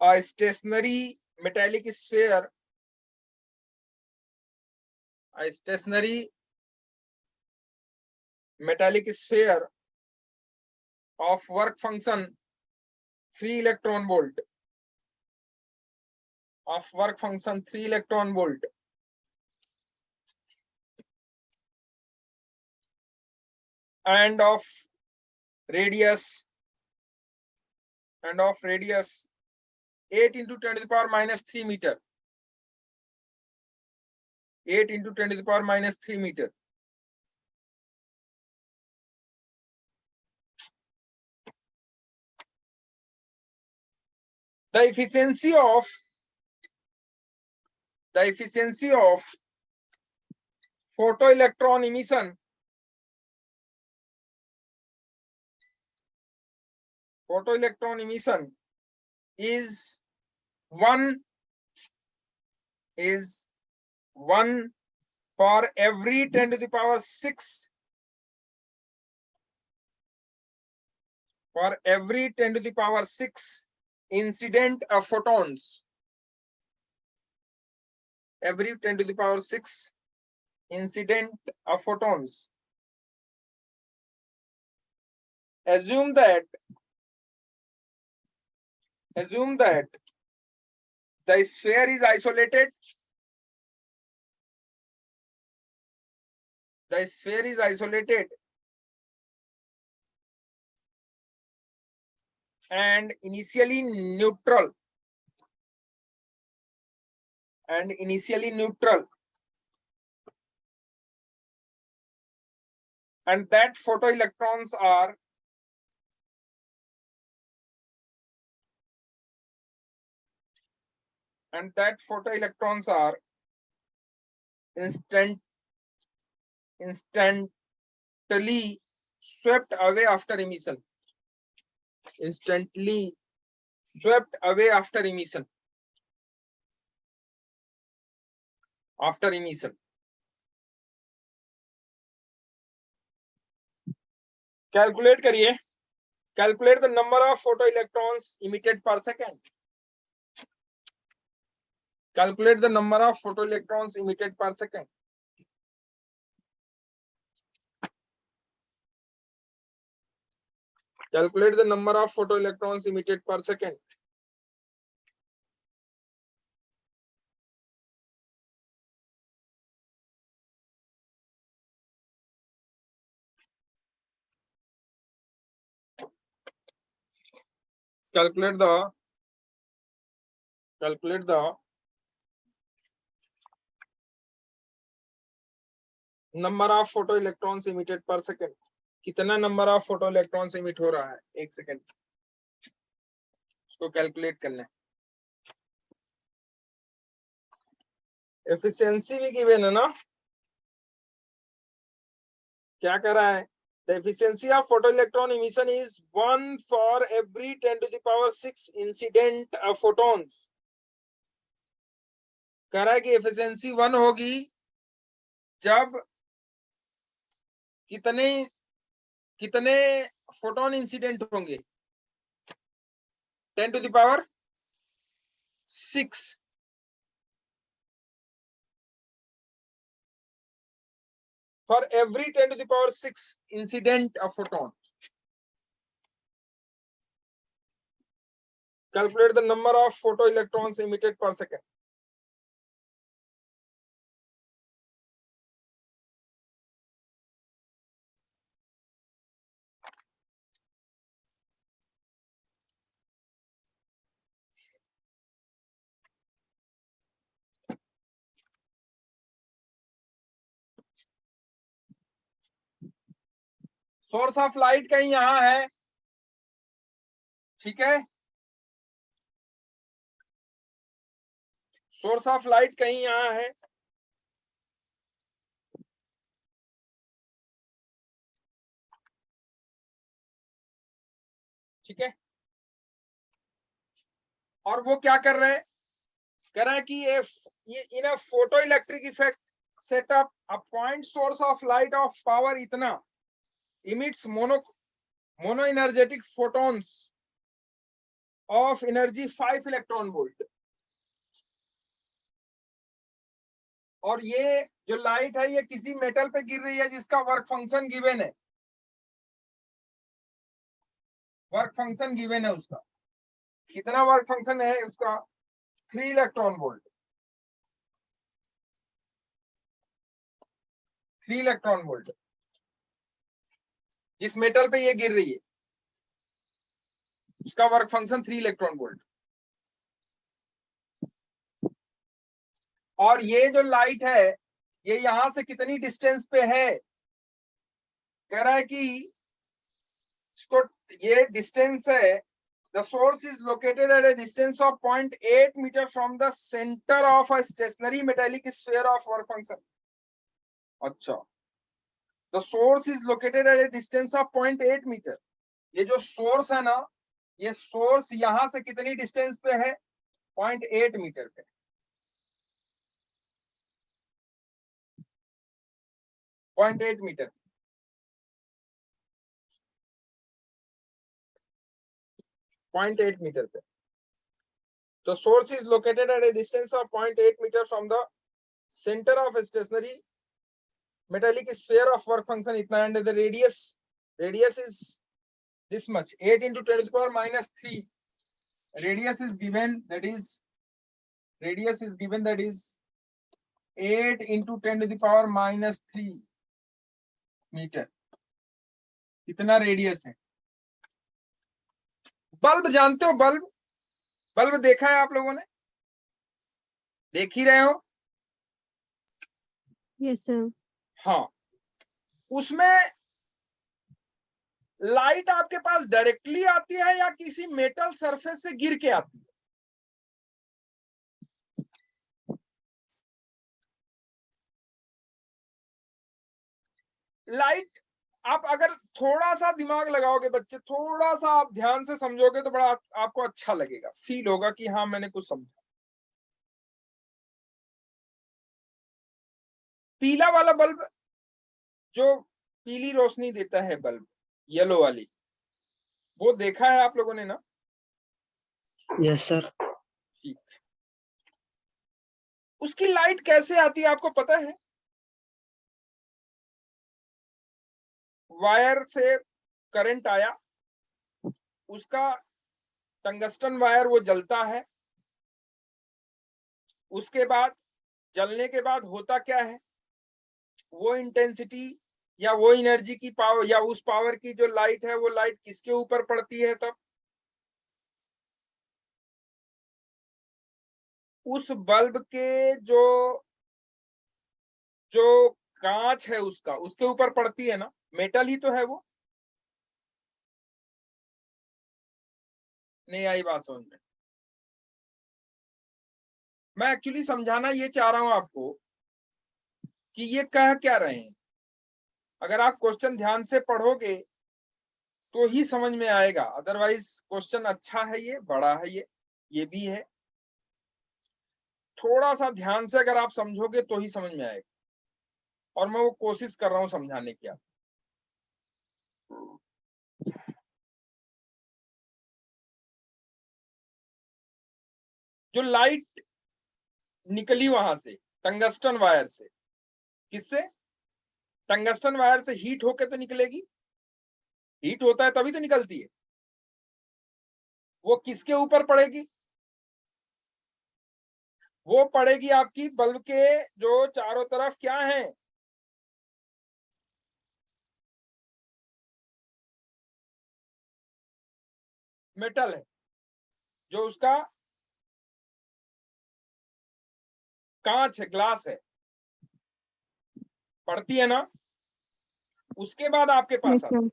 a stationary metallic sphere of work function 3 electron volt. And of radius 8 into 10 to the power minus 3 meter. 8 into 10 to the power minus 3 meter. The efficiency of photoelectron emission is 1 for every 10 to the power 6 incident of photons. Every 10 to the power 6 incident of photons. Assume that the sphere is isolated. And initially neutral. And that photoelectrons are instantly swept away after emission. Calculate करिए, calculate the number of photo electrons emitted per second, calculate the number of photo electrons emitted per second. Calculate the number of photoelectrons emitted per second. Calculate the number of photoelectrons emitted per second. कितना number of photo electrons emit हो रहा है एक second, उसको calculate करना है। Efficiency भी given है ना, क्या कर रहा है? The efficiency of photoelectron emission is 1 for every 10 to the power 6 incident photons. कह रहा है कि एफिशिएंसी 1 होगी जब कितने फोटोन इंसिडेंट होंगे, 10 to the power 6 for every 10 to the power 6 incident of photon. Calculate the number of photoelectrons emitted per second. Source of light कहीं यहां है, ठीक है, सोर्स ऑफ लाइट कहीं यहां है, ठीक है, और वो क्या कर रहे हैं? कह रहा है कि ये in a photo electric effect setup a point source of light of power इतना emits mono energetic photons of energy 5 electron volt. और ये जो लाइट है ये किसी मेटल पे गिर रही है जिसका वर्क फंक्शन गिवन है, वर्क फंक्शन गिवन है उसका, कितना वर्क फंक्शन है उसका? 3 इलेक्ट्रॉन वोल्ट, 3 इलेक्ट्रॉन वोल्ट जिस मेटल पे ये गिर रही है उसका वर्क फंक्शन 3 इलेक्ट्रॉन वोल्ट। और ये जो लाइट है ये यहां से कितनी डिस्टेंस पे है? कह रहा है कि इसको ये डिस्टेंस है, the source is located at a distance of 0.8 meter from the center of a stationary metallic sphere of work function. अच्छा, the source is located at a distance of 0.8 meter. ये जो सोर्स है ना, ये source यहां से कितनी distance पे है? 0.8 मीटर पे। पॉइंट 8 मीटर, 0.8 मीटर पे। The source is located at a distance of 0.8 meter from the center of a stationary metallic sphere of work function itna, and the radius is this much, 8 into 10 to the power minus 3. Radius is given, that is 8 into 10 to the power minus 3 metre, कितना radius है? Bulb जानते हो, bulb देखा है आप लोगों ने, देख ही रहे हो? Yes, sir. हाँ, उसमें लाइट आपके पास डायरेक्टली आती है या किसी मेटल सरफेस से गिर के आती है? लाइट आप अगर थोड़ा सा दिमाग लगाओगे बच्चे, थोड़ा सा आप ध्यान से समझोगे तो बड़ा आपको अच्छा लगेगा, फील होगा कि हाँ मैंने कुछ समझा। पीला वाला बल्ब जो पीली रोशनी देता है बल्ब, येलो वाली, वो देखा है आप लोगों ने ना? Yes sir. ठीक। उसकी लाइट कैसे आती है आपको पता है? वायर से करंट आया, उसका टंगस्टन वायर वो जलता है, उसके बाद जलने के बाद होता क्या है, वो इंटेंसिटी या वो एनर्जी की पावर या उस पावर की जो लाइट है वो लाइट किसके ऊपर पड़ती है? तब उस बल्ब के जो जो कांच है उसका, उसके ऊपर पड़ती है ना, मेटल ही तो है वो। नहीं आई बात समझ में? मैं एक्चुअली समझाना ये चाह रहा हूं आपको कि ये कह क्या रहे हैं। अगर आप क्वेश्चन ध्यान से पढ़ोगे तो ही समझ में आएगा, अदरवाइज क्वेश्चन अच्छा है, ये बड़ा है, ये भी है, थोड़ा सा ध्यान से अगर आप समझोगे तो ही समझ में आएगा, और मैं वो कोशिश कर रहा हूं समझाने की। आप जो लाइट निकली वहां से टंगस्टन वायर से, किससे? टंगस्टन वायर से हीट होके तो निकलेगी, हीट होता है तभी तो निकलती है। वो किसके ऊपर पड़ेगी? वो पड़ेगी आपकी बल्ब के जो चारों तरफ क्या है, मेटल है, जो उसका कांच है, ग्लास है, पड़ती है ना। उसके बाद आपके पास यस आती, सर।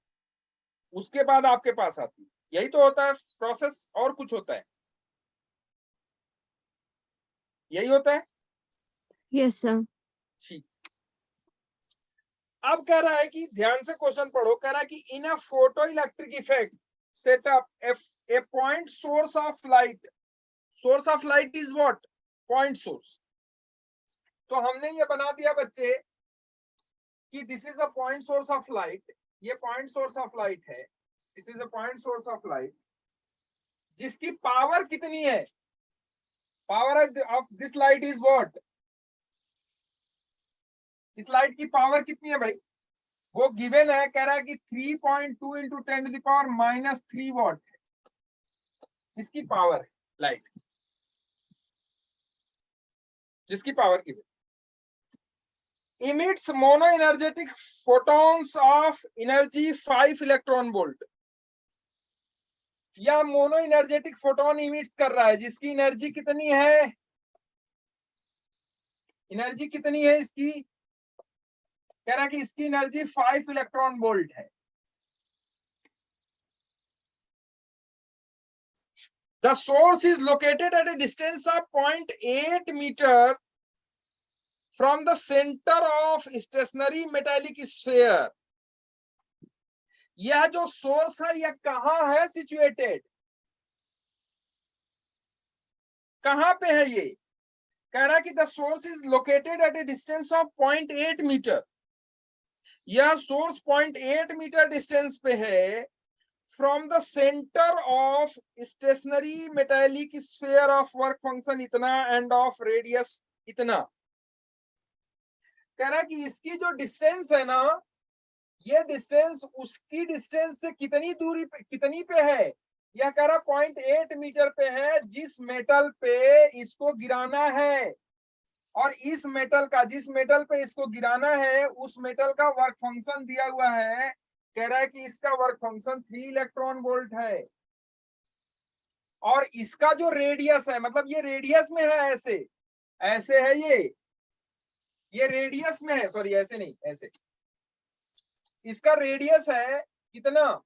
उसके बाद आपके पास आती, यही तो होता है प्रोसेस, और कुछ होता है? यही होता है। Yes sir. ठीक। अब कह रहा है कि ध्यान से क्वेश्चन पढ़ो, कह रहा है कि in a photo electric effect setup a point source of light, source of light is what? Point source. तो हमने ये बना दिया बच्चे कि this is a point source of light, ये पॉइंट सोर्स ऑफ लाइट है, this is a point source of light, जिसकी पावर कितनी है? Power of this light is what? इस लाइट की पावर कितनी है भाई? वो गिवन है, कह रहा है कि 3.2 इंटू 10⁻³ वॉट इसकी पावर है लाइट, जिसकी पावर की emits mono energetic photons of energy 5 electron volt. या मोनो एनर्जेटिक फोटोन इमिट्स कर रहा है, जिसकी एनर्जी कितनी है? एनर्जी कितनी है इसकी? कह रहा है कि इसकी एनर्जी 5 इलेक्ट्रॉन वोल्ट है। The source is located at a distance of 0.8 meter from the center of stationary metallic sphere। यह जो सोर्स है यह कहां है सिचुएटेड? कहां पे है ये? कह रहा है कि the source is located at a distance of 0.8 metre. यह सोर्स 0.8 मीटर डिस्टेंस पे है from the centre of stationary metallic sphere of work function इतना एंड ऑफ रेडियस इतना। कह रहा है कि इसकी जो डिस्टेंस है ना, ये डिस्टेंस उसकी डिस्टेंस से कितनी दूरी पे, कितनी पे है? यह कह रहा 0.8 मीटर पे है, जिस मेटल पे इसको गिराना है, और इस मेटल का, जिस मेटल पे इसको गिराना है उस मेटल का वर्क फंक्शन दिया हुआ है। कह रहा है कि इसका वर्क फंक्शन 3 इलेक्ट्रॉन वोल्ट है, और इसका जो रेडियस है, मतलब ये रेडियस में है, ऐसे ऐसे है, ये रेडियस में है, सॉरी ऐसे नहीं, ऐसे इसका रेडियस है कितना?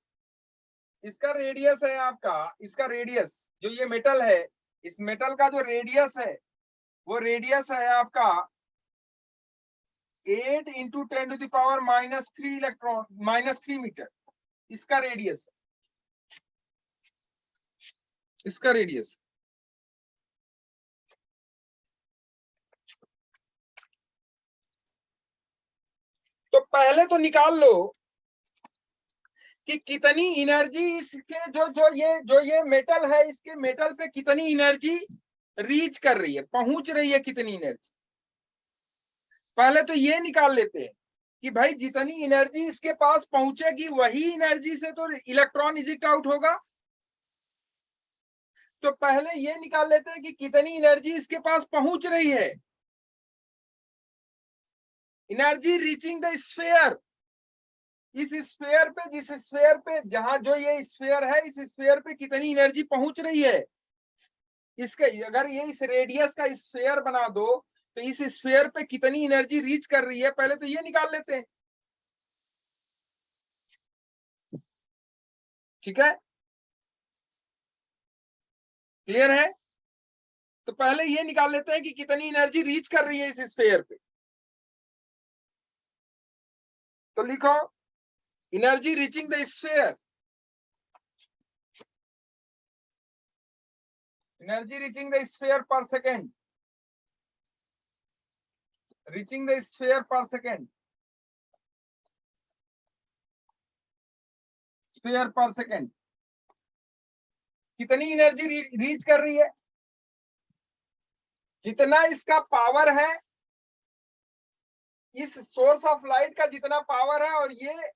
इसका रेडियस है आपका, इसका रेडियस जो ये मेटल है, इस मेटल का जो रेडियस है वो रेडियस है आपका 8 इंटू 10⁻³ इलेक्ट्रॉन -3 मीटर। इसका रेडियस, इसका रेडियस। तो पहले तो निकाल लो कि कितनी एनर्जी इसके जो ये मेटल है, इसके मेटल पे कितनी एनर्जी रीच कर रही है, पहुंच रही है कितनी एनर्जी। पहले तो ये निकाल लेते हैं कि भाई जितनी एनर्जी इसके पास पहुंचेगी वही एनर्जी से तो इलेक्ट्रॉन इजेक्ट आउट होगा। तो पहले ये निकाल लेते हैं कि कितनी एनर्जी इसके पास पहुंच रही है। एनर्जी रीचिंग द स्फीयर, इस स्फीयर पे, जिस स्फीयर पे, जहां जो ये स्फीयर है, इस स्फीयर पे कितनी एनर्जी पहुंच रही है। इसके अगर ये इस रेडियस का स्फीयर बना दो तो इस स्फीयर पे कितनी एनर्जी रीच कर रही है, पहले तो ये निकाल लेते हैं। ठीक है, क्लियर है। तो पहले ये निकाल लेते हैं कि कितनी एनर्जी रीच कर रही है इस स्फीयर पे। तो लिखो energy reaching the sphere, energy reaching the sphere पर सेकेंड, रीचिंग द स्फीयर पर सेकेंड, स्फीयर पर सेकेंड, कितनी एनर्जी रीच कर रही है, जितना इसका पावर है, इस सोर्स ऑफ लाइट का जितना पावर है, और ये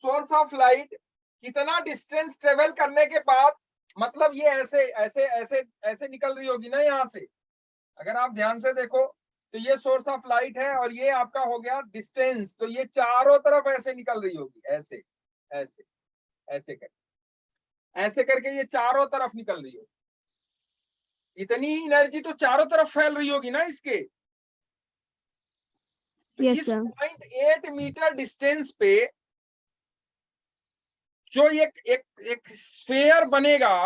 सोर्स ऑफ लाइट कितना डिस्टेंस ट्रेवल करने के बाद, मतलब ये ऐसे ऐसे ऐसे ऐसे निकल रही होगी ना यहां से। अगर आप ध्यान से देखो तो ये सोर्स ऑफ लाइट है और ये आपका हो गया डिस्टेंस, तो ये चारों तरफ ऐसे निकल रही होगी, ऐसे ऐसे ऐसे करके, ऐसे करके ये चारों तरफ निकल रही होगी। इतनी एनर्जी तो चारों तरफ फैल रही होगी ना इसके। तो Yes, इस sir. 0.8 मीटर डिस्टेंस पे जो एक स्फीयर बनेगा,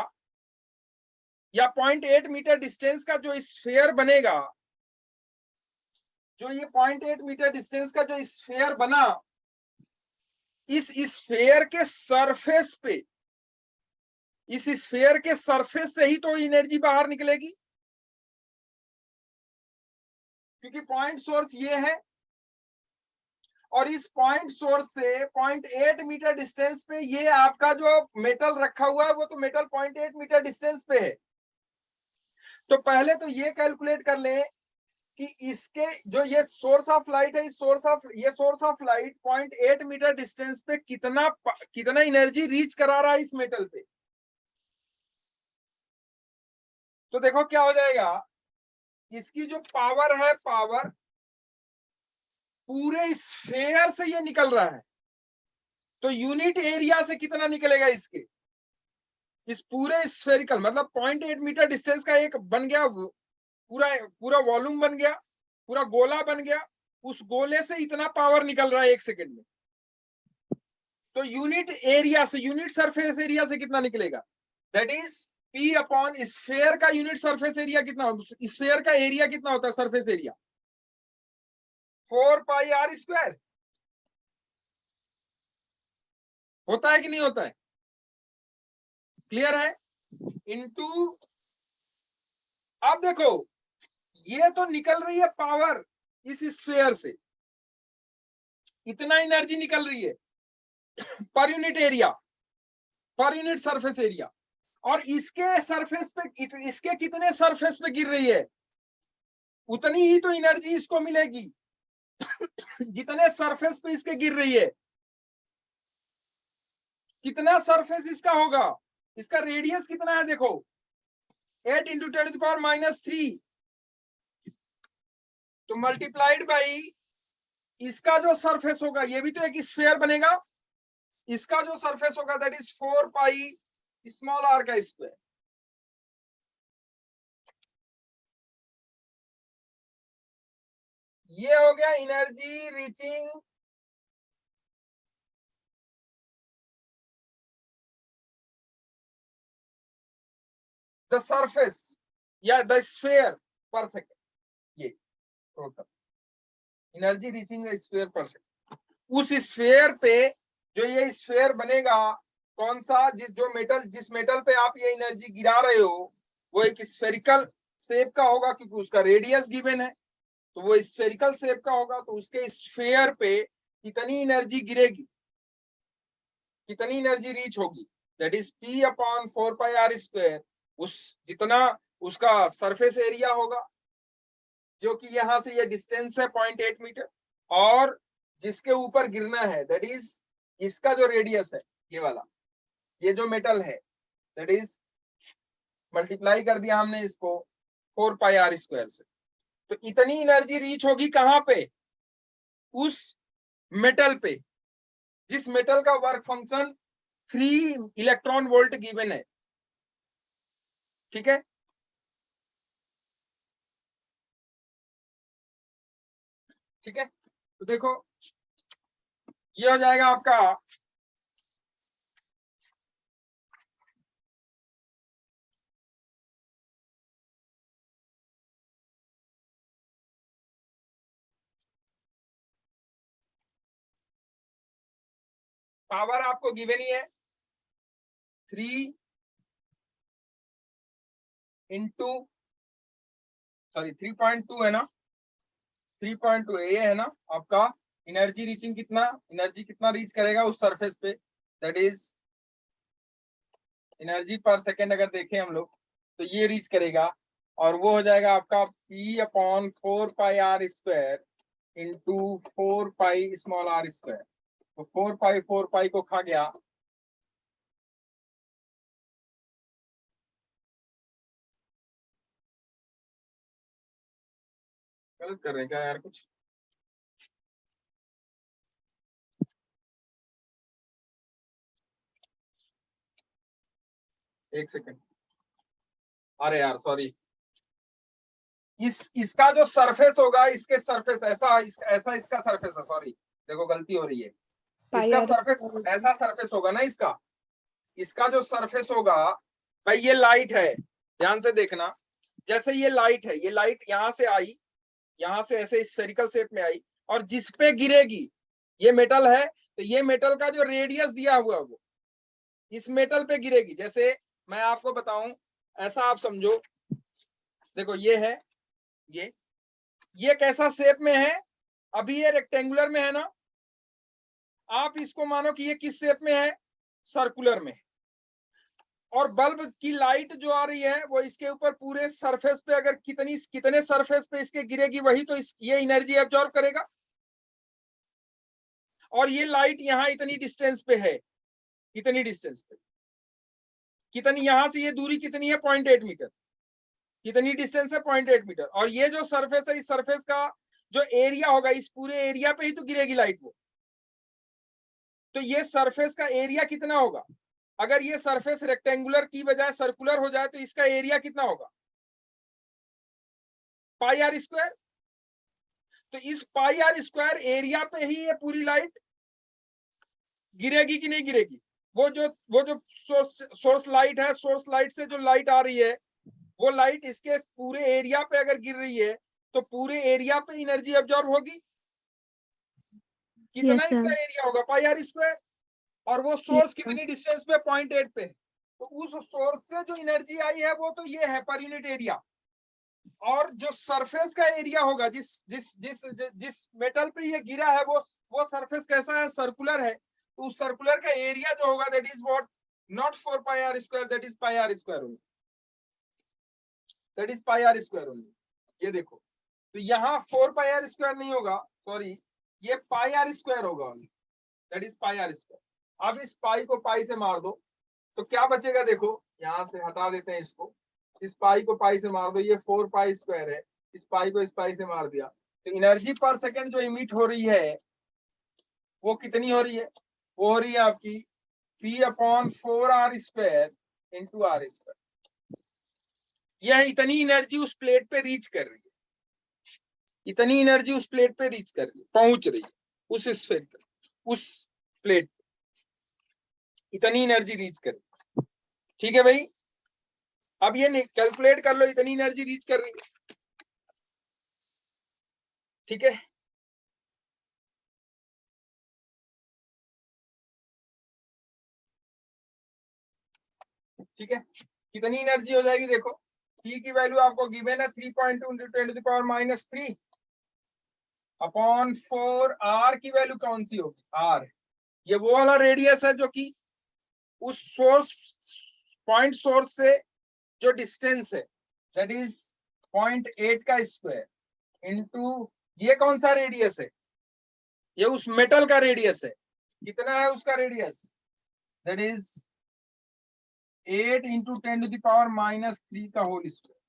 या 0.8 मीटर डिस्टेंस का जो स्फीयर बनेगा, जो ये 0.8 मीटर डिस्टेंस का जो स्फीयर बना, इस स्फीयर के सरफेस पे, इस स्फीयर के सरफेस से ही तो एनर्जी बाहर निकलेगी, क्योंकि पॉइंट सोर्स ये है, और इस पॉइंट सोर्स से 0.8 मीटर डिस्टेंस पे ये आपका जो मेटल रखा हुआ है वो तो मेटल 0.8 मीटर डिस्टेंस पे है। तो पहले तो ये कैलकुलेट कर ले कि इसके जो ये सोर्स ऑफ लाइट है, इस source of light 0.8 metre distance पे कितना एनर्जी रीच करा रहा है इस मेटल पे। तो देखो क्या हो जाएगा, इसकी जो पावर है, पावर पूरे स्फीयर से ये निकल रहा है, तो यूनिट एरिया से कितना निकलेगा इसके, इस पूरे स्फेरिकल, मतलब 0.8 मीटर डिस्टेंस का एक बन गया, पूरा वॉल्यूम बन गया, पूरा गोला बन गया, उस गोले से इतना पावर निकल रहा है 1 सेकेंड में। तो यूनिट एरिया से, यूनिट सरफेस एरिया से कितना निकलेगा, that is P upon sphere का यूनिट सरफेस एरिया कितना, स्फीयर का एरिया कितना होता है, सरफेस एरिया 4 पाई r स्क्वायर, होता है कि नहीं होता है, क्लियर है, इनटू, अब देखो ये तो निकल रही है पावर इस स्फीयर से, इतना एनर्जी निकल रही है per unit area, per unit surface area, और इसके सरफेस पे, इसके कितने सरफेस पे गिर रही है, उतनी ही तो एनर्जी इसको मिलेगी जितने सरफेस पे इसके गिर रही है। कितना सरफेस इसका होगा, इसका रेडियस कितना है, देखो 8 × 10⁻³ तो मल्टीप्लाइड बाई इसका जो सरफेस होगा, ये भी तो एक स्फीयर बनेगा, इसका जो सरफेस होगा that is 4 pi small r का स्क्वायर। ये हो गया एनर्जी रीचिंग द सरफेस या द स्फीयर पर सेकेंड, ये total energy reaching the sphere पर सेकेंड। उस स्फीयर पे जो ये स्फीयर बनेगा, कौन सा, जो मेटल, जिस मेटल पे आप ये एनर्जी गिरा रहे हो वो एक स्फेरिकल शेप का होगा, क्योंकि उसका रेडियस गिवन है, तो वो स्फेरिकल शेप का होगा, तो उसके स्फीयर पे कितनी एनर्जी गिरेगी, कितनी एनर्जी रीच होगी, that is P upon 4 pi R square, उस जितना उसका सरफेस एरिया होगा, जो कि यहाँ से ये डिस्टेंस है 0.8 मीटर, और जिसके ऊपर गिरना है दैट इज इसका जो रेडियस है, ये वाला, ये जो मेटल है, दैट इज मल्टीप्लाई कर दिया हमने इसको 4 पाई आर स्क्वायर से। तो इतनी एनर्जी रीच होगी कहां पे, उस मेटल पे, जिस मेटल का work function 3 electron volt given है। ठीक है, ठीक है, तो देखो ये हो जाएगा आपका पावर आपको गिवन ही है 3 इंटू, सॉरी 3.2 है ना, 3.2 ये है ना आपका एनर्जी रीचिंग, कितना एनर्जी कितना रीच करेगा उस सरफेस पे, दैट इज एनर्जी पर सेकेंड अगर देखें हम लोग तो ये रीच करेगा, और वो हो जाएगा आपका P upon 4 pi R square into 4 pi small R square. तो 4 पाई को खा गया, गलत कर रहे हैं क्या यार कुछ, एक सेकेंड, अरे यार सॉरी, इसका जो सरफेस होगा, इसके सरफेस ऐसा इसका सरफेस है, सॉरी देखो गलती हो रही है, इसका सरफेस ऐसा सरफेस होगा ना, इसका जो सरफेस होगा भाई, ये लाइट है, ध्यान से देखना, जैसे ये लाइट है, ये लाइट यहाँ से आई, यहाँ से ऐसे स्फेरिकल शेप में आई, और जिस पे गिरेगी ये मेटल है, तो ये मेटल का जो रेडियस दिया हुआ वो इस मेटल पे गिरेगी। जैसे मैं आपको बताऊं, ऐसा आप समझो, देखो ये है, ये कैसा शेप में है, अभी ये रेक्टेंगुलर में है ना, आप इसको मानो कि ये किस शेप में है, सर्कुलर में, और बल्ब की लाइट जो आ रही है वो इसके ऊपर पूरे सरफेस पे, अगर कितने सरफेस पे इसके गिरेगी, वही तो ये एनर्जी एब्जॉर्ब करेगा। और ये लाइट यहाँ इतनी डिस्टेंस पे है, इतनी डिस्टेंस पे, कितनी यहाँ से ये दूरी कितनी है, 0.8 मीटर, कितनी डिस्टेंस है, 0.8 मीटर, और ये जो सरफेस है, इस सरफेस का जो एरिया होगा, इस पूरे एरिया पे ही तो गिरेगी लाइट वो, तो ये सरफेस का एरिया कितना होगा, अगर ये सरफेस रेक्टेंगुलर की बजाय सर्कुलर हो जाए तो इसका एरिया कितना होगा, पाई आर स्क्वायर। तो इस पाई आर स्क्वायर एरिया पे ही ये पूरी लाइट गिरेगी कि नहीं गिरेगी, वो जो सोर्स लाइट है, सोर्स लाइट से जो लाइट आ रही है, वो लाइट इसके पूरे एरिया पे अगर गिर रही है, तो पूरे एरिया पे एनर्जी एब्जॉर्ब होगी, कितना Yes, sir. इसका एरिया होगा, पाई आर स्क्वायर, और वो सोर्स कितनी डिस्टेंस पे, 0.8 पे, तो उस सोर्स से जो एनर्जी आई है वो तो ये है पर यूनिट एरिया, और जो सरफेस का एरिया होगा, जिस जिस जिस जिस मेटल पे ये गिरा है, वो सरफेस कैसा है, सर्कुलर है, तो उस सर्कुलर का एरिया जो होगा, that is what, not 4 pi R square, that is pi R square only, that is pi R square only. ये देखो, तो यहाँ 4 पाई आर स्क्वायर नहीं होगा, सॉरी, ये पाई आर स्क्वायर होगा only, that is pi R square. अब इस पाई को पाई से मार दो तो क्या बचेगा, देखो यहाँ से हटा देते हैं इसको, इस पाई को पाई से मार दो, ये 4 पाई स्क्वायर है, इस पाई को इस पाई से मार दिया, तो एनर्जी पर सेकंड जो इमिट हो रही है वो कितनी हो रही है, वो हो रही है आपकी P upon 4 R square into R square. यह इतनी एनर्जी उस प्लेट पे रीच कर रही है, इतनी एनर्जी उस प्लेट पे रीच कर रही है, पहुंच रही है उस स्फेरिकल, उस प्लेट पे इतनी एनर्जी रीच कर रही है। ठीक है भाई, अब ये कैलकुलेट कर लो, इतनी एनर्जी रीच कर रही है, ठीक है, ठीक है, कितनी एनर्जी हो जाएगी, देखो P की वैल्यू आपको गिवन है 3.2 into 10 to the power -3 upon 4, R की वैल्यू कौन सी होगी, R ये वो वाला रेडियस है जो कि उस पॉइंट सोर्स से जो डिस्टेंस है दैट इज 0.8 का स्क्वायर इंटू ये कौन सा रेडियस है, ये उस मेटल का रेडियस है। कितना है उसका रेडियस, दैट इज 8 इंटू 10⁻³ का होल स्क्वायर,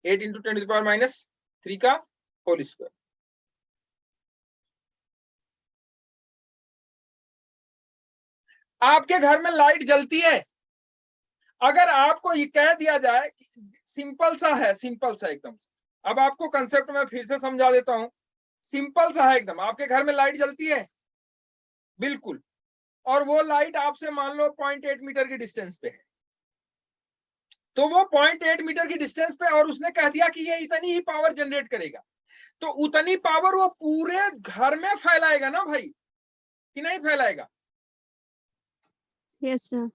8 इंटू 10⁻³ का होल स्क्वायर। आपके घर में लाइट जलती है, अगर आपको ये कह दिया जाए, सिंपल सा है, सिंपल सा एकदम। अब आपको कंसेप्ट में फिर से समझा देता हूं, सिंपल सा है एकदम। आपके घर में लाइट जलती है बिल्कुल, और वो लाइट आपसे मान लो 0.8 मीटर की डिस्टेंस पे है, तो वो 0.8 मीटर की डिस्टेंस पे, और उसने कह दिया कि ये इतनी ही पावर जनरेट करेगा, तो उतनी पावर वो पूरे घर में फैलाएगा ना भाई, कि नहीं फैलाएगा? Yes, sir.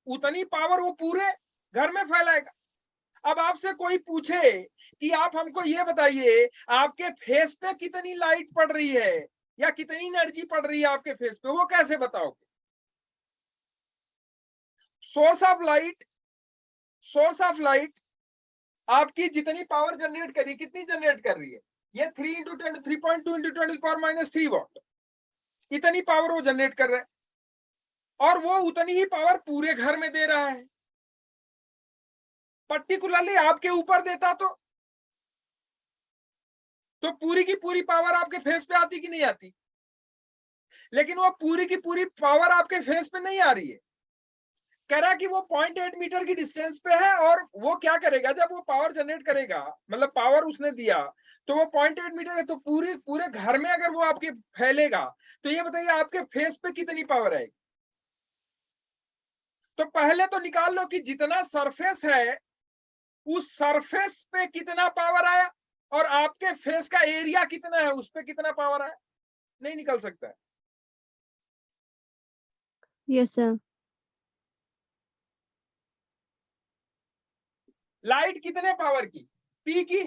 उतनी पावर वो पूरे घर में फैलाएगा। अब आपसे कोई पूछे कि आप हमको ये बताइए आपके फेस पे कितनी लाइट पड़ रही है या कितनी एनर्जी पड़ रही है आपके फेस पे, वो कैसे बताओगे? सोर्स ऑफ लाइट आपकी जितनी पावर जनरेट कर रही है, कितनी जनरेट कर रही है, ये 3.2 इंटू 10⁻³ वॉट, इतनी पावर वो जनरेट कर रहा है, और वो उतनी ही पावर पूरे घर में दे रहा है। पर्टिकुलरली आपके ऊपर देता तो पूरी की पूरी पावर आपके फेस पे आती कि नहीं आती? लेकिन वो पूरी की पूरी पावर आपके फेस पे नहीं आ रही है। कह रहा है कि वो 0.8 मीटर की डिस्टेंस पे है, और वो क्या करेगा, जब वो पावर जनरेट करेगा, मतलब पावर उसने दिया, तो वो 0.8 मीटर है, तो पूरे घर में अगर वो आपके फैलेगा, तो ये बताइए आपके फेस पे कितनी पावर आएगी? तो पहले तो निकाल लो कि जितना सरफेस है उस सरफेस पे कितना पावर आया, और आपके फेस का एरिया कितना है उस पे कितना पावर आया। नहीं निकल सकता है। Yes, sir. लाइट कितने पावर की, पी की,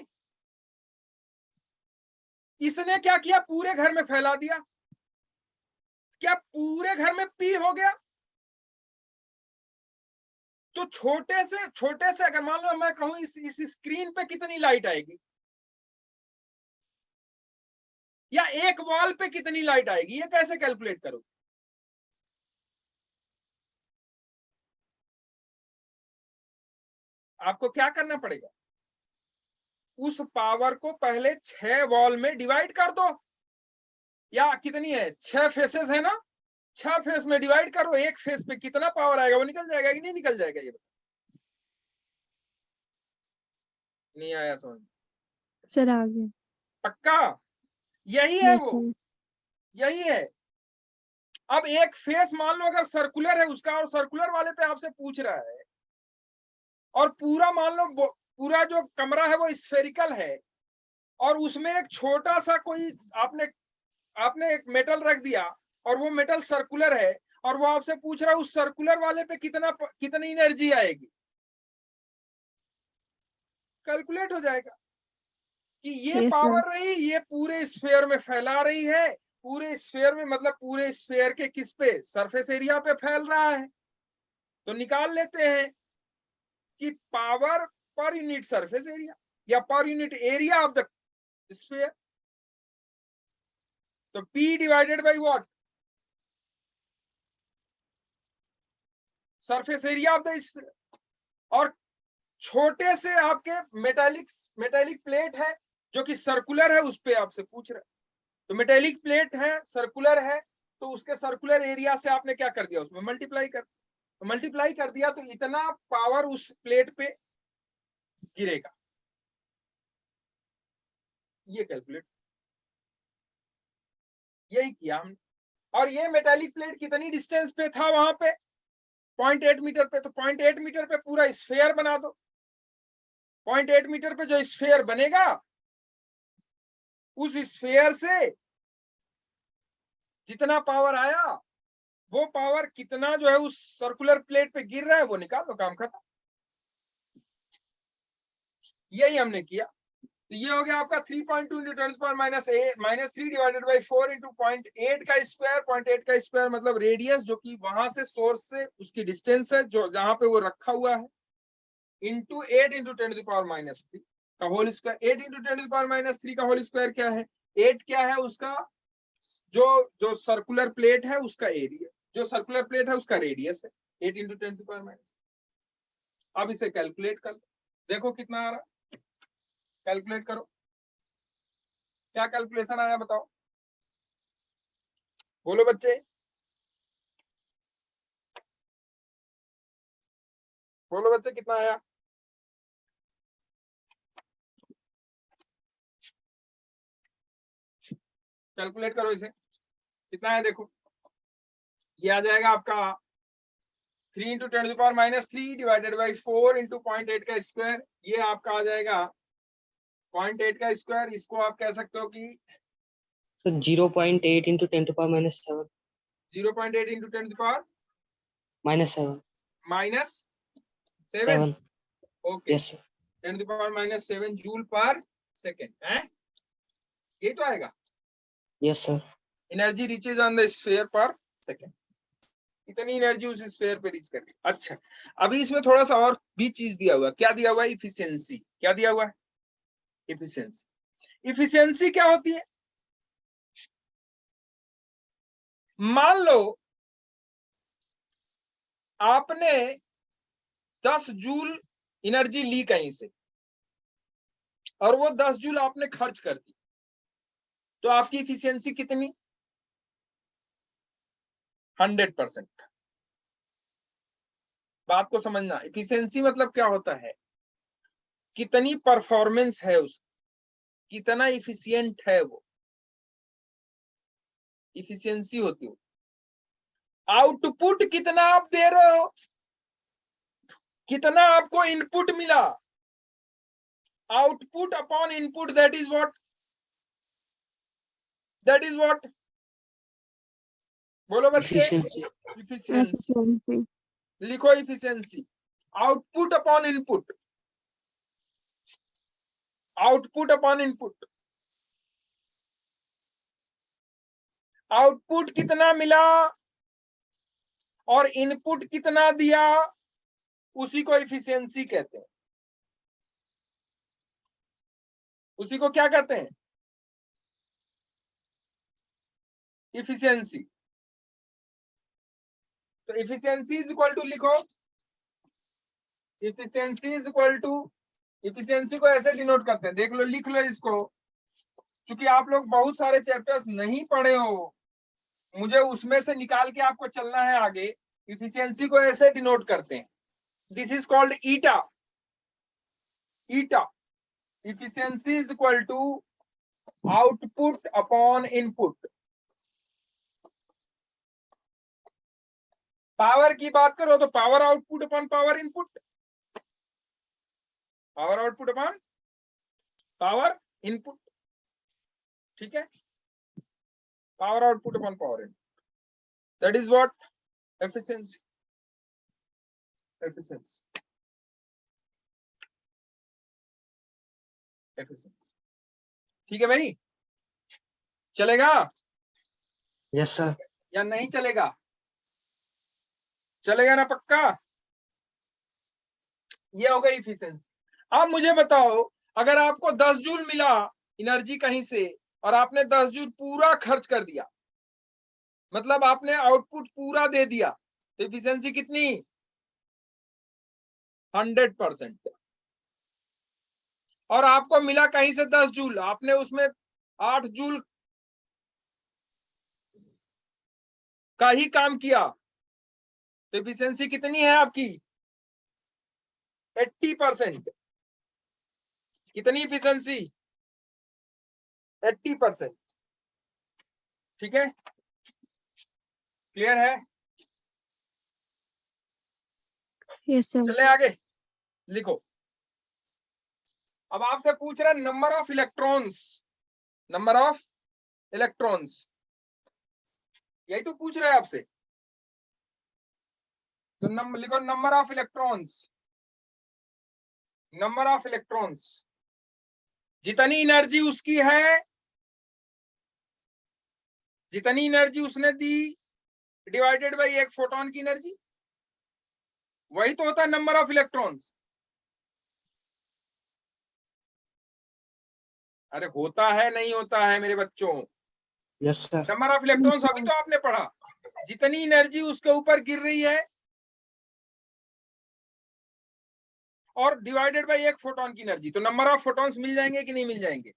इसने क्या किया, पूरे घर में फैला दिया। क्या पूरे घर में पी हो गया? तो छोटे से अगर मान लो मैं कहूं इस स्क्रीन पे कितनी लाइट आएगी, या एक वॉल पे कितनी लाइट आएगी, ये कैसे कैलकुलेट करोगे? आपको क्या करना पड़ेगा, उस पावर को पहले 6 वॉल में डिवाइड कर दो, या कितनी है, 6 फेसेस है ना, 6 फेस में डिवाइड करो, एक फेस पे कितना पावर आएगा, वो निकल जाएगा कि नहीं निकल जाएगा? ये नहीं आया समझ? Sir, आ गया। पक्का यही है, Yes, वो sir. यही है। अब एक फेस मान लो अगर सर्कुलर है उसका, और सर्कुलर वाले पे आपसे पूछ रहा है, और पूरा मान लो पूरा जो कमरा है वो स्फेरिकल है, और उसमें एक छोटा सा कोई आपने एक मेटल रख दिया, और वो मेटल सर्कुलर है, और वो आपसे पूछ रहा है उस सर्कुलर वाले पे कितनी एनर्जी आएगी, कैलकुलेट हो जाएगा कि ये Yes, sir. पावर रही, ये पूरे स्फीयर में फैला रही है, पूरे स्फीयर में मतलब पूरे स्फीयर के किस पे, सरफेस एरिया पे फैल रहा है। तो निकाल लेते हैं कि power per unit surface area या per unit area of the sphere, तो P divided by what, surface area of the sphere. और छोटे से आपके मेटेलिक प्लेट है जो कि सर्कुलर है, उस पे आपसे पूछ रहा है, तो मेटेलिक प्लेट है, सर्कुलर है, तो उसके सर्कुलर एरिया से आपने क्या कर दिया, उसमें मल्टीप्लाई कर दिया, तो इतना पावर उस प्लेट पे गिरेगा। ये कैलकुलेट, यही किया हमने। और ये मेटेलिक प्लेट कितनी डिस्टेंस पे था वहां पे, 0.8 मीटर पे, तो 0.8 मीटर पे पूरा स्फीयर बना दो। 0.8 मीटर पे जो स्फीयर बनेगा, उस स्फीयर से जितना पावर आया, वो पावर कितना जो है उस सर्कुलर प्लेट पे गिर रहा है, वो निकाल लो, काम खत्म। यही हमने किया। तो ये हो गया आपका 3.2 इंटू 10⁻³ डिवाइडेड बाई 4 इंटू 0.8 का स्क्वायर। 0.8 का स्क्वायर मतलब रेडियस, जो कि वहां से सोर्स से उसकी डिस्टेंस है, जो जहां पे वो रखा हुआ है, इंटू 8 इंटू 10⁻³ का होल स्क्वायर। 8 इंटू 10⁻³ का होल स्क्वायर क्या है? 8 क्या है उसका, जो सर्कुलर प्लेट है उसका एरिया, जो सर्कुलर प्लेट है उसका रेडियस है 8 इंटू 10⁻। अब इसे कैलकुलेट कर लो, देखो कितना आ रहा, कैलकुलेट करो, क्या कैलकुलेशन आया बताओ, बोलो बच्चे, बोलो बच्चे कितना आया? कैलकुलेट करो इसे, कितना है देखो, ये आ जाएगा आपका 3 इंटू 10⁻³ डिवाइडेड बाई 4 इंटू 0.8 का स्क्वायर। ये आपका आ जाएगा 0.8 का स्क्वायर, इसको आप कह सकते हो कि तो 0.8 into 10 to power minus 7 0.8 into 10⁻⁻7। minus 7. Okay, Yes, sir. 10⁻⁻7 joule पर सेकेंड है, ये तो आएगा। Yes, sir. Energy reaches on the sphere पर सेकेंड, इतनी एनर्जी उस स्फीयर पे रीच कर रही। अच्छा, अभी इसमें थोड़ा सा और भी चीज दिया हुआ है, क्या दिया हुआ है? इफिशियंसी। क्या दिया हुआ है? इफिशियंसी। इफिशियंसी क्या होती है? मान लो आपने 10 जूल एनर्जी ली कहीं से और वो 10 जूल आपने खर्च कर दी, तो आपकी इफिशियंसी कितनी? 100%। बात को समझना, इफिशियंसी मतलब क्या होता है, कितनी परफॉर्मेंस है उसकी, कितना इफिशियंट है वो, इफिशियंसी होती है। आउटपुट कितना आप दे रहे हो, कितना आपको इनपुट मिला, output upon input, that is what, बोलो बच्चे, Efficiency. इफिशियंसी। Efficiency. लिखो efficiency, output upon input, output upon input, output कितना मिला और इनपुट कितना दिया, उसी को इफिशियंसी कहते हैं। उसी को क्या कहते हैं? इफिशियंसी। तो इफिशियंसी इज इक्वल टू, लिखो efficiency is equal to, efficiency को ऐसे डिनोट करते हैं, देख लो, लिख लो इसको, क्योंकि आप लोग बहुत सारे चैप्टर्स नहीं पढ़े हो, मुझे उसमें से निकाल के आपको चलना है आगे। इफिशियंसी को ऐसे डिनोट करते हैं, this is called eta. Eta, efficiency is equal to output upon input. Power की बात करो तो power output upon power input, power output upon power input, ठीक है, power output upon power input, that is what efficiency. Efficiency, efficiency, ठीक है भाई, चलेगा Yes, sir. या नहीं चलेगा? चलेगा ना पक्का? ये हो गई इफिशिएंसी। अब मुझे बताओ, अगर आपको 10 जूल मिला एनर्जी कहीं से और आपने 10 जूल पूरा खर्च कर दिया, मतलब आपने आउटपुट पूरा दे दिया, तो इफिशियंसी कितनी? 100%। और आपको मिला कहीं से 10 जूल, आपने उसमें 8 जूल का ही काम किया, तो इफिशियंसी कितनी है आपकी? 80%। कितनी इफिशियंसी? 80%। ठीक है, क्लियर है? Yes, sir. चले आगे, लिखो। अब आपसे पूछ रहा है number of electrons, number of electrons, यही तो पूछ रहे हैं आपसे। तो नंबर लिखो, number of electrons, number of electrons. जितनी एनर्जी उसकी है, जितनी एनर्जी उसने दी डिवाइडेड बाई एक फोटोन की एनर्जी, वही तो होता है नंबर ऑफ इलेक्ट्रॉन्स। अरे होता है नहीं होता है मेरे बच्चों? Yes sir. Number of electrons अभी तो आपने पढ़ा, जितनी एनर्जी उसके ऊपर गिर रही है और डिवाइडेड बाई एक फोटोन की एनर्जी, तो नंबर ऑफ फोटॉन्स मिल जाएंगे कि नहीं मिल जाएंगे?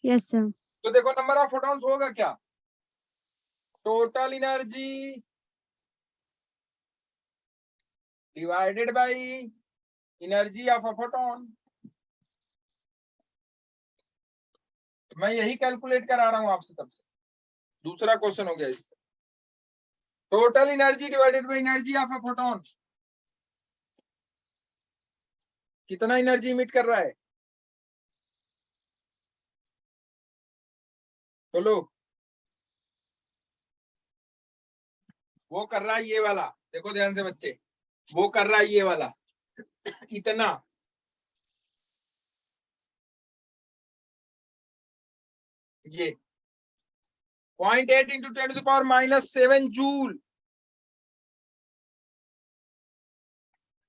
Yes, sir. तो देखो नंबर ऑफ फोटॉन्स होगा क्या, total energy divided by energy of a photon. मैं यही कैलकुलेट करा रहा हूं आपसे तब से, दूसरा क्वेश्चन हो गया इसका। Total energy divided by energy of a photon, कितना एनर्जी इमिट कर रहा है? तो लो, वो कर रहा है ये वाला, देखो ध्यान से बच्चे, वो कर रहा है ये वाला इतना, ये 0.8 इंटू 10⁻⁻7 जूल।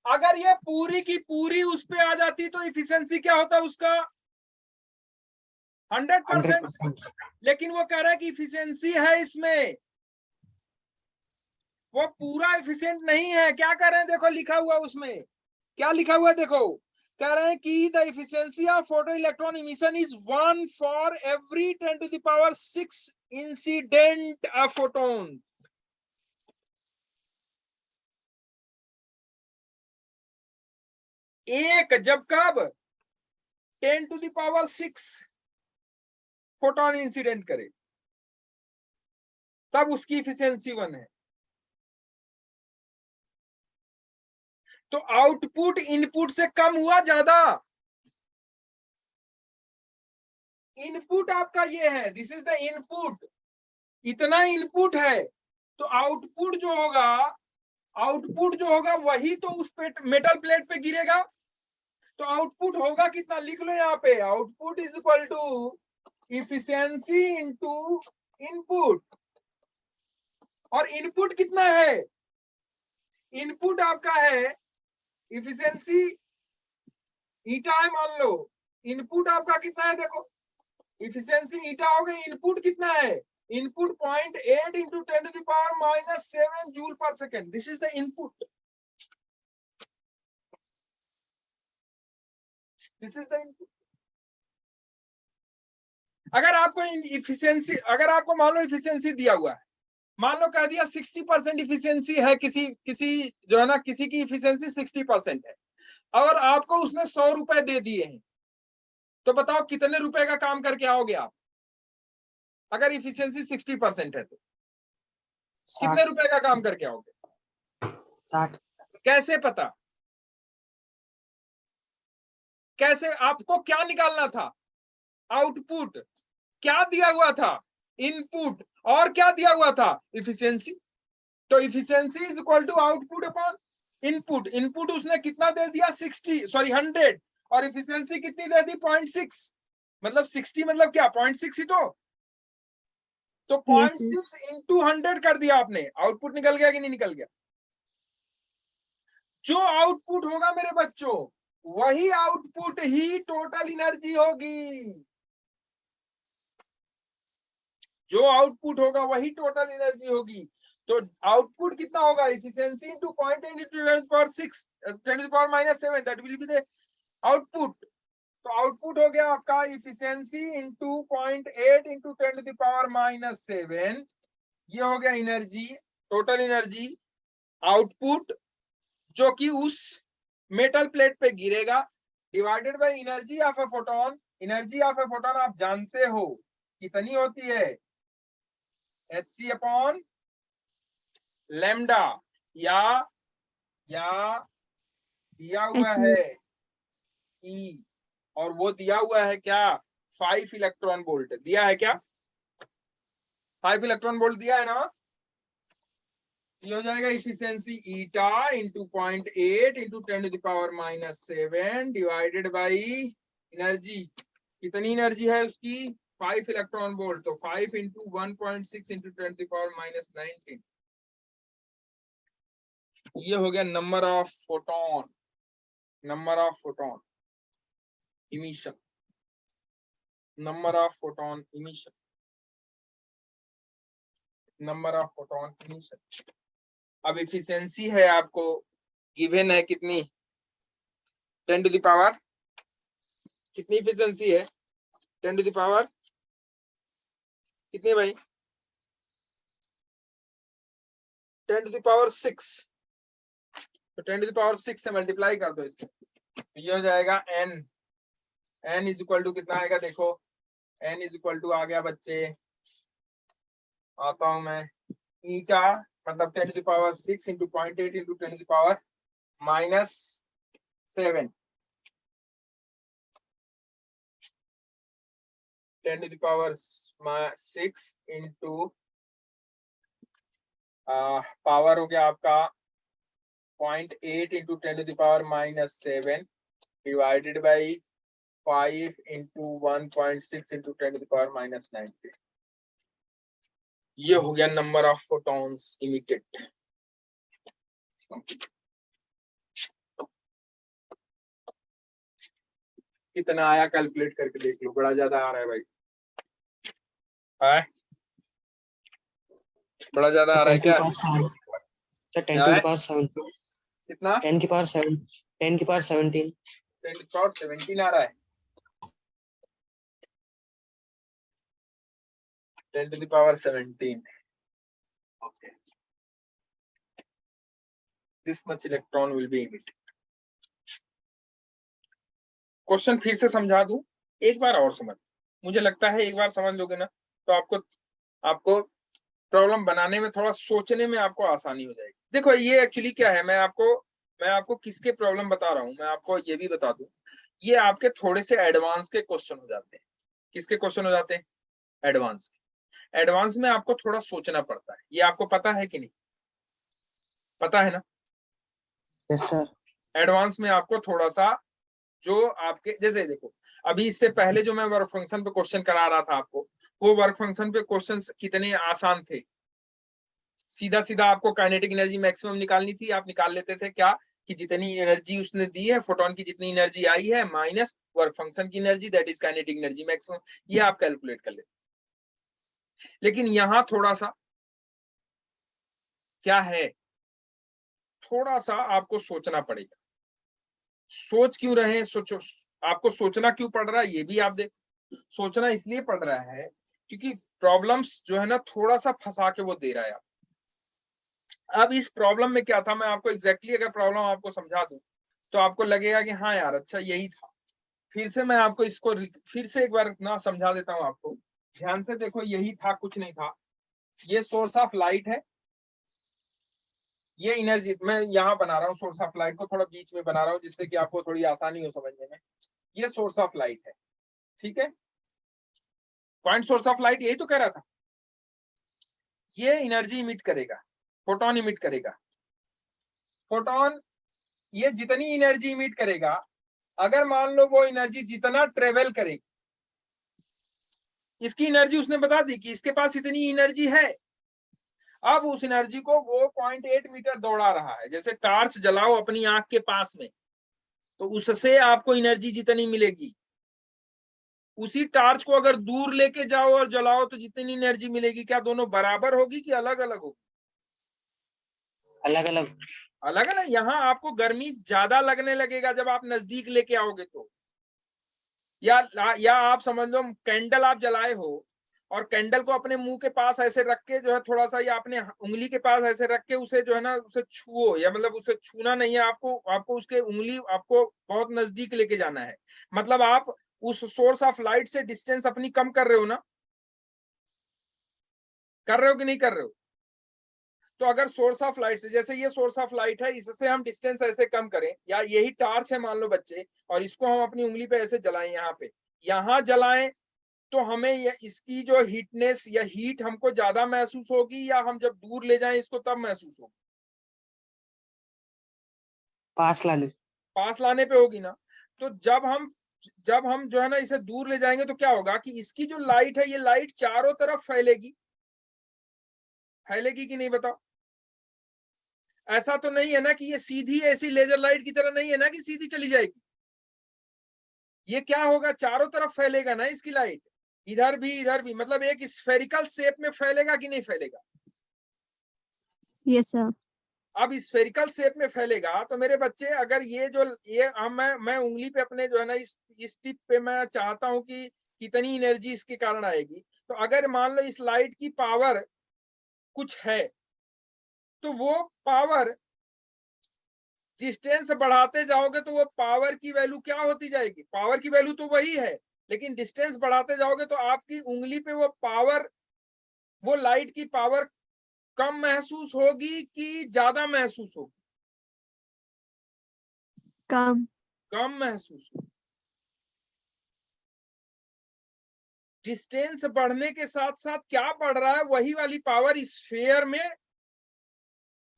अगर ये पूरी की पूरी उस पे आ जाती तो इफिशिएंसी क्या होता उसका? 100%। 100%। लेकिन वो कह रहा है कि इफिशिएंसी है इसमें, वो पूरा एफिशिएंट नहीं है। क्या कर रहे हैं, देखो लिखा हुआ उसमें, क्या लिखा हुआ है देखो, कह रहे हैं कि the efficiency of photo electron emission is 1 for every 10⁻6 incident of photon. एक जब कब 10⁻6 फोटोन इंसिडेंट करे तब उसकी इफिशिएंसी 1 है। तो आउटपुट इनपुट से कम हुआ ज्यादा। इनपुट आपका ये है, दिस इज द इनपुट, इतना इनपुट है, तो आउटपुट जो होगा, आउटपुट जो होगा वही तो उस पे मेटल प्लेट पे गिरेगा। तो आउटपुट होगा कितना, लिख लो यहाँ पे, output is equal to efficiency into input. और इनपुट कितना है, इनपुट आपका है इफिशियंसी ईटा है, मान लो इनपुट आपका कितना है, देखो इफिशियंसी ईटा हो गई, इनपुट कितना है, इनपुट 0.8 इंटू 10⁻⁻7 जूल पर second, this is the input, this is the input. अगर आपको इफिशियंसी, अगर आपको मान लो इफिशियंसी दिया हुआ है, मान लो कह दिया 60% इफिशियंसी है, किसी जो है ना, किसी की इफिशियंसी 60% है, और आपको उसने 100 रुपए दे दिए हैं, तो बताओ कितने रुपए का काम करके आओगे आप? अगर इफिशियंसी 60% है तो कितने 60। रुपए का काम करके आओगे? 60। कैसे पता, कैसे? आपको क्या निकालना था, आउटपुट। क्या दिया हुआ था, इनपुट, और क्या दिया हुआ था, इफिशियंसी। तो efficiency is equal to output upon input. Input उसने कितना दे दिया, 100, और इफिशियंसी कितनी दे दी, 0.6, मतलब 60 मतलब क्या, 0.6 ही तो Yes, sir. 0.6 इंटू 100 कर दिया आपने, आउटपुट निकल गया कि नहीं निकल गया? जो आउटपुट होगा मेरे बच्चों, वही आउटपुट ही टोटल एनर्जी होगी। जो आउटपुट होगा वही टोटल एनर्जी होगी। तो आउटपुट कितना होगा, efficiency into 0.8 into 10⁻⁻7, that will be the output. तो आउटपुट हो गया आपका इफिशियंसी इंटू 0.8 इंटू 10⁻⁻7, ये हो गया एनर्जी, टोटल एनर्जी। आउटपुट जो कि उस मेटल प्लेट पे गिरेगा, divided by energy of a photon. Energy of a photon आप जानते हो कितनी होती है, hc अपॉन लैम्डा, या दिया हुआ HU. है E, और वो दिया हुआ है क्या, 5 इलेक्ट्रॉन वोल्ट दिया है क्या, 5 इलेक्ट्रॉन वोल्ट दिया है ना। ये हो जाएगा efficiency eta into 0.8 into 10⁻⁻7 divided by energy, कितनी एनर्जी है उसकी 5 इलेक्ट्रॉन वोल्ट, तो 5 इंटू 1.6 इंटू 10⁻⁻19, ये हो गया number of photon, number of photon emission, number of photon emission, number of photon emission. अब एफिशिएंसी है आपको गिवन है कितनी, 10 टू द पावर, कितनी एफिशिएंसी है 10 टू द पावर कितनी भाई, 10 टू द पावर 6, तो 10 टू द पावर 6 से मल्टीप्लाई कर दो इसको, तो ये हो जाएगा n, n is equal to कितना आएगा देखो, n इज इक्वल टू आ गया बच्चे, आता हूं मैं, ईटा मतलब 10 to the power 6 into 0.8 into 10 to the power -7, 10 to the power 6 into power हो गया आपका 0.8 into 10 to the power -7 divided by 5 into 1.6 into 10 to the power -19, ये हो गया नंबर ऑफ फोटॉन्स इमिटेड। कितना आया कैलकुलेट करके देख लो, बड़ा ज्यादा आ रहा है भाई, है बड़ा ज्यादा आ रहा है क्या, सर 10 to the power 17, कितना 10 की पावर 7, 10 की पावर 17, 10 to the power 17 आ रहा है, 10 to the power 17, okay, this much electron will be emitted। Question फिर से समझा दूं, एक बार और समझ, मुझे लगता है एक बार समझ लोगे ना तो आपको प्रॉब्लम बनाने में, थोड़ा सोचने में आपको आसानी हो जाएगी। देखो ये एक्चुअली क्या है, मैं आपको किसके प्रॉब्लम बता रहा हूँ, मैं आपको ये भी बता दूं, ये आपके थोड़े से एडवांस के क्वेश्चन हो जाते हैं। किसके क्वेश्चन हो जाते हैं, एडवांस के। एडवांस में आपको थोड़ा सोचना पड़ता है, ये आपको पता है कि नहीं, पता है ना। Yes sir. एडवांस में आपको थोड़ा सा, जो आपके जैसे देखो, अभी इससे पहले जो मैं वर्क फंक्शन पे क्वेश्चन करा रहा था आपको, वो वर्क फंक्शन पे क्वेश्चंस कितने आसान थे, सीधा सीधा आपको काइनेटिक एनर्जी मैक्सिमम निकालनी थी, आप निकाल लेते थे क्या, कि जितनी एनर्जी उसने दी है, फोटोन की जितनी एनर्जी आई है माइनस वर्क फंक्शन की energy, that is kinetic energy maximum, ये आप कैलकुलेट कर लेते। लेकिन यहां थोड़ा सा क्या है, थोड़ा सा आपको सोचना पड़ेगा। सोच क्यों रहे, सोचो, आपको सोचना क्यों पड़ रहा है ये भी आप देखो। सोचना इसलिए पड़ रहा है क्योंकि प्रॉब्लम्स जो है ना थोड़ा सा फंसा के वो दे रहा है आप। अब इस प्रॉब्लम में क्या था, मैं आपको एग्जैक्टली अगर प्रॉब्लम आपको समझा दूं तो आपको लगेगा कि हाँ यार अच्छा यही था। फिर से मैं आपको इसको फिर से एक बार ना समझा देता हूँ आपको, ध्यान से देखो, यही था, कुछ नहीं था। ये सोर्स ऑफ लाइट है, ये एनर्जी मैं यहाँ बना रहा हूँ, सोर्स ऑफ लाइट को थोड़ा बीच में बना रहा हूँ जिससे कि आपको थोड़ी आसानी हो समझने में। ये सोर्स ऑफ लाइट है, ठीक है, पॉइंट सोर्स ऑफ लाइट यही तो कह रहा था। ये एनर्जी इमिट करेगा, फोटोन इमिट करेगा। फोटोन ये जितनी एनर्जी इमिट करेगा, अगर मान लो वो एनर्जी जितना ट्रेवल करेगी, इसकी एनर्जी उसने बता दी कि इसके पास इतनी एनर्जी है। अब उस एनर्जी को वो 0.8 मीटर दौड़ा रहा है, जैसे टार्च जलाओ अपनी आंख के पास में, तो उससे आपको एनर्जी जितनी मिलेगी, उसी टार्च को अगर दूर लेके जाओ और जलाओ तो जितनी एनर्जी मिलेगी, क्या दोनों बराबर होगी कि अलग अलग होगी? अलग अलग। अलग अलग। यहाँ आपको गर्मी ज्यादा लगने लगेगा जब आप नजदीक लेके आओगे तो, या आप समझ लो कैंडल आप जलाए हो और कैंडल को अपने मुंह के पास ऐसे रख के जो है थोड़ा सा, या अपने उंगली के पास ऐसे रख के उसे जो है ना उसे छुओ, या मतलब उसे छूना नहीं है आपको उसके उंगली आपको बहुत नजदीक लेके जाना है। मतलब आप उस सोर्स ऑफ लाइट से डिस्टेंस अपनी कम कर रहे हो ना, कर रहे हो कि नहीं कर रहे हो? तो अगर सोर्स ऑफ लाइट से, जैसे ये सोर्स ऑफ लाइट है, इससे हम डिस्टेंस ऐसे कम करें, या यही टार्च है मान लो बच्चे, और इसको हम अपनी उंगली पे ऐसे जलाएं, यहाँ जलाएं, तो हमें इसकी जो हीटनेस या हीट हमको ज्यादा महसूस होगी, या हम जब दूर ले जाएं इसको तब महसूस होगी? पास लाने। पास लाने पे होगी ना। तो जब हम जब हम जो है ना इसे दूर ले जाएंगे तो क्या होगा कि इसकी जो लाइट है, ये लाइट चारों तरफ फैलेगी, फैलेगी कि नहीं बताओ? ऐसा तो नहीं है ना कि ये सीधी ऐसी लेजर लाइट की तरह नहीं है ना कि सीधी चली जाएगी। ये क्या होगा, चारों तरफ फैलेगा ना इसकी लाइट, इधर भी, मतलब एक स्फेरिकल शेप में फैलेगा कि नहीं फैलेगा? Yes, sir. अब स्फेरिकल शेप में फैलेगा तो मेरे बच्चे, अगर ये जो ये अब मैं उंगली पे अपने जो है ना इस टिप पे मैं चाहता हूं कि कितनी एनर्जी इसके कारण आएगी, तो अगर मान लो इस लाइट की पावर कुछ है, तो वो पावर डिस्टेंस बढ़ाते जाओगे तो वो पावर की वैल्यू क्या होती जाएगी? पावर की वैल्यू तो वही है, लेकिन डिस्टेंस बढ़ाते जाओगे तो आपकी उंगली पे वो पावर, वो लाइट की पावर कम महसूस होगी कि ज्यादा महसूस होगी? Come. कम महसूस होगी। डिस्टेंस बढ़ने के साथ साथ क्या बढ़ रहा है, वही वाली पावर स्फीयर में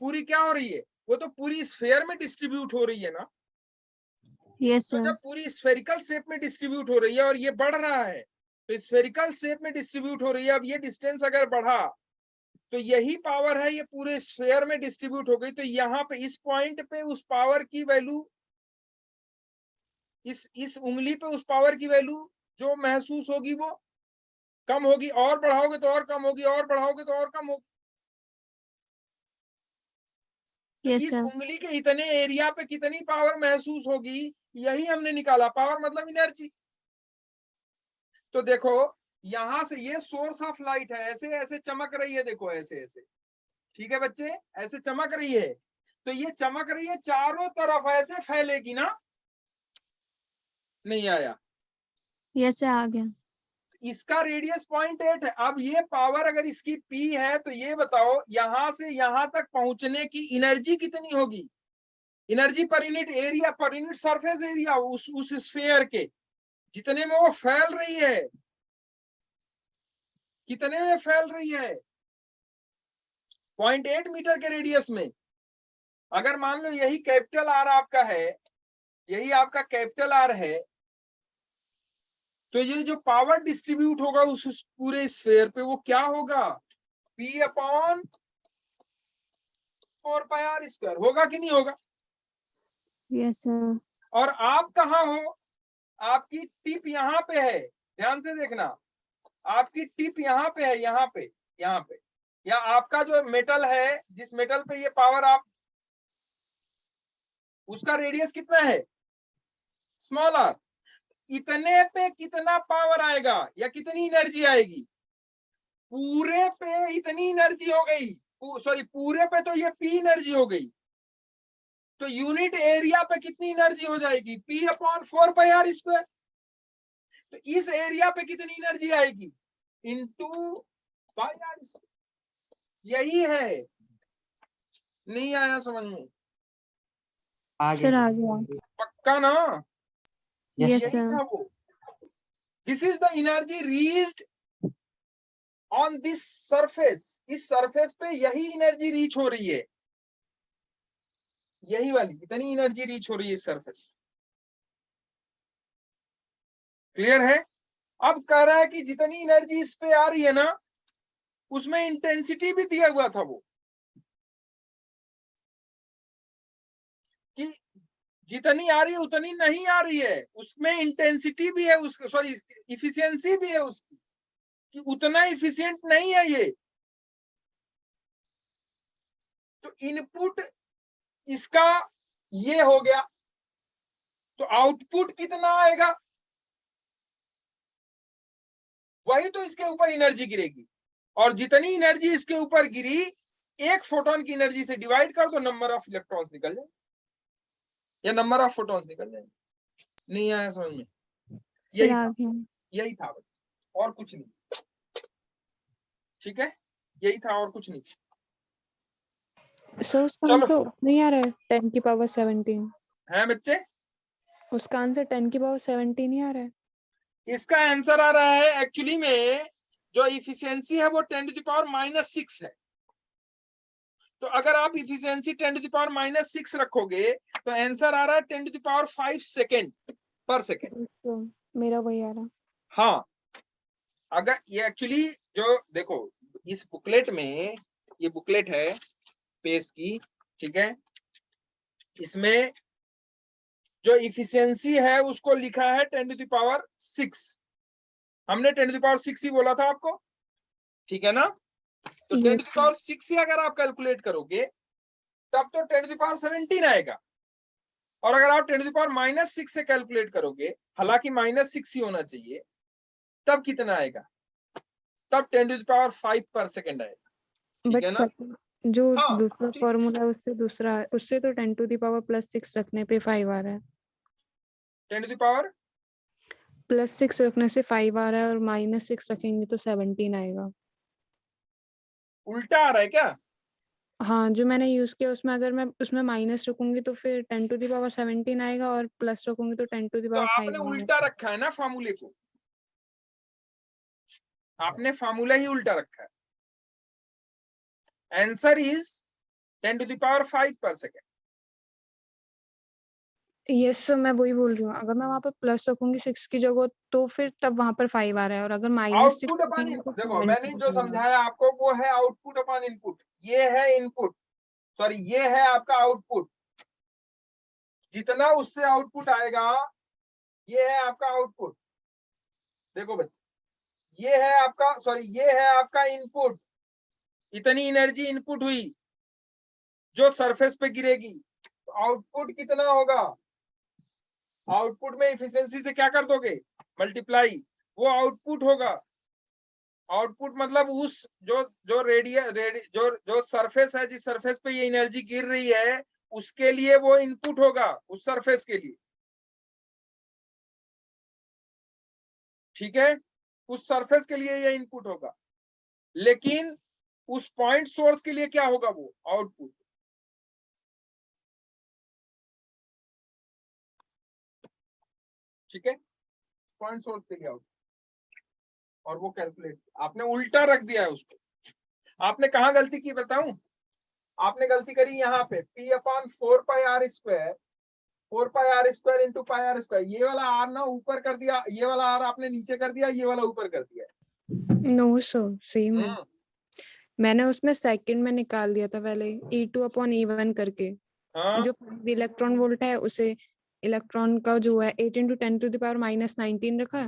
पूरी क्या हो रही है, वो तो पूरी स्फीयर में डिस्ट्रीब्यूट हो रही है ना। Yes, तो sir. जब पूरी स्फेरिकल शेप में डिस्ट्रीब्यूट हो रही है और ये बढ़ रहा है, तो स्फेरिकल शेप में डिस्ट्रीब्यूट हो रही है, अब ये डिस्टेंस अगर बढ़ा तो यही पावर है, ये पूरे स्फीयर में डिस्ट्रीब्यूट हो गई, तो यहाँ पे इस पॉइंट पे उस पावर की वैल्यू, इस उंगली पे उस पावर की वैल्यू जो महसूस होगी वो कम होगी, और बढ़ाओगे तो और कम होगी, और बढ़ाओगे तो और कम होगी। तो Yes, इस sir. उंगली के इतने एरिया पे कितनी पावर महसूस होगी, यही हमने निकाला। पावर मतलब एनर्जी। तो देखो यहां से ये सोर्स ऑफ लाइट है, ऐसे ऐसे चमक रही है, देखो ऐसे ऐसे, ठीक है बच्चे, ऐसे चमक रही है, तो ये चमक रही है चारों तरफ, ऐसे फैलेगी ना? नहीं आया? Yes, sir. आ गया. इसका रेडियस 0.8 है। अब ये पावर अगर इसकी P है, तो ये बताओ यहां से यहां तक पहुंचने की एनर्जी कितनी होगी? Energy per unit area, per unit surface area, उस स्फीयर के जितने में वो फैल रही है, कितने में फैल रही है? 0.8 मीटर के रेडियस में। अगर मान लो यही कैपिटल आर आपका है, यही आपका कैपिटल आर है, तो ये जो पावर डिस्ट्रीब्यूट होगा उस पूरे स्फीयर पे, वो क्या होगा? P अपॉन 4πr² होगा कि नहीं होगा? Yes, sir. और आप कहाँ हो? आपकी टिप यहाँ पे है, ध्यान से देखना, आपकी टिप यहाँ पे है, यहाँ पे, यहाँ पे, या आपका जो मेटल है, जिस मेटल पे ये पावर आप, उसका रेडियस कितना है? Small R. इतने पे कितना पावर आएगा या कितनी एनर्जी आएगी? पूरे पे इतनी एनर्जी हो गई, सॉरी पूरे पे तो ये P एनर्जी हो गई, तो यूनिट एरिया पे कितनी एनर्जी हो जाएगी? P upon 4πr²। तो इस एरिया पे कितनी एनर्जी आएगी? Into πr²। यही है। नहीं आया समझ में? Sir, आ गया. पक्का ना? Yes, यही sir. था वो। This is the energy reached on this surface. इस सरफेस पे यही एनर्जी रीच हो रही है, यही वाली इतनी एनर्जी रीच हो रही है इस सरफेस। क्लियर है? अब कह रहा है कि जितनी एनर्जी इस पे आ रही है ना, उसमें इंटेंसिटी भी दिया हुआ था वो, कि जितनी आ रही है उतनी नहीं आ रही है, उसमें इंटेंसिटी भी है, उसके सॉरी इफिशियंसी भी है उसकी, कि उतना इफिशियंट नहीं है ये। तो इनपुट इसका ये हो गया, तो आउटपुट कितना आएगा? वही तो इसके ऊपर एनर्जी गिरेगी, और जितनी एनर्जी इसके ऊपर गिरी, एक फोटोन की एनर्जी से डिवाइड कर दो, नंबर ऑफ इलेक्ट्रॉन्स निकल जाए या नंबर ऑफ फोटॉन्स निकल जाए। नहीं आया समझ में? Sir, यही आ था, गया. यही था और कुछ नहीं। ठीक है, यही था और कुछ नहीं। सर उसका चलो। आंसर नहीं आ रहा है 10 की पावर 17। है बच्चे? उसका आंसर 10 की पावर 17 ही आ रहा है। इसका आंसर आ रहा है एक्चुअली में, जो इफिशियंसी है वो 10⁻⁻⁶ है। तो अगर आप इफिशियंसी 10⁻⁻⁶ रखोगे तो आंसर आ रहा है 10⁵ सेकेंड। पर सेकेंड। तो मेरा वही आ रहा। हाँ, अगर ये एक्चुअली जो देखो इस बुकलेट में, ये बुकलेट है पेस की, ठीक है, इसमें जो इफिशियंसी है उसको लिखा है 10⁶। हमने 10⁶ ही बोला था आपको, ठीक है ना? तो Yes, sir. 10⁶ से अगर आप कैलकुलेट करोगे तब तो 10⁻17 आएगा, और अगर आप 10⁻⁻6 से कैलकुलेट करोगे, हालांकि -6 ही होना चाहिए, तब कितना आएगा? तब 10⁵ पर सेकेंड आएगा, ठीक है बट ना? जो हाँ, दूसरा ठीक। फॉर्मूला है उससे दूसरा, उससे तो 10⁻+6 रखने पे 5 आ रहा है। 10⁻? +6 रखने से 5 आ रहा है, और -6 रखेंगे तो 17 आएगा। उल्टा आ रहा है क्या? हाँ, जो मैंने यूज किया उसमें अगर मैं उसमें माइनस रखूंगी तो फिर 10⁻17 आएगा, और प्लस रखूंगी तो तो 10⁻5 आपने आएगा। उल्टा रखा है ना फार्मूले को, आपने फार्मूला ही उल्टा रखा है। आंसर इज 10⁵ पर सेकेंड। यस सर, मैं वही बोल रही हूँ, अगर मैं वहां पर प्लस रखूंगी 6 की जगह तो फिर तब वहां पर 5 आ रहा है, और अगर -6 आउटपुट अपॉन रखेंगे तो देखो, 17 मैंने जो आएगा। समझाया आपको वो है आउटपुट अपॉन इनपुट। ये है इनपुट, सॉरी ये है आपका आउटपुट। जितना उससे आउटपुट आएगा, ये है आपका आउटपुट। देखो बच्चे, ये है आपका, सॉरी ये है आपका इनपुट। इतनी एनर्जी इनपुट हुई जो सरफेस पे गिरेगी, तो आउटपुट कितना होगा? आउटपुट में इफिशियंसी से क्या कर दोगे? मल्टीप्लाई, वो आउटपुट होगा। आउटपुट मतलब उस जो जो सरफेस है, जिस सरफेस पे ये एनर्जी गिर रही है, उसके लिए वो इनपुट होगा, उस सरफेस के लिए, ठीक है? उस सरफेस के लिए ये इनपुट होगा, लेकिन उस पॉइंट सोर्स के लिए क्या होगा? वो आउटपुट, ठीक है? पॉइंट सोर्स के लिए आउटपुट, और वो कैलकुलेट, आपने उल्टा रख दिया है उसको। आपने कहाँ गलती की बताऊं? आपने गलती करी यहाँ पे, P/4πr², 4πr² इंटू πr²। ये वाला आर ना ऊपर कर दिया, ये वाला आर आपने नीचे कर दिया, ये वाला ऊपर कर दिया। नो सर, सेम है। हम्म, मैंने उसमें सेकंड में निकाल दिया था पहले, E2/E1 करके। हाँ, जो इलेक्ट्रॉन वोल्ट है उसे इलेक्ट्रॉन का जो है 8 × 10⁻⁻19 रखा,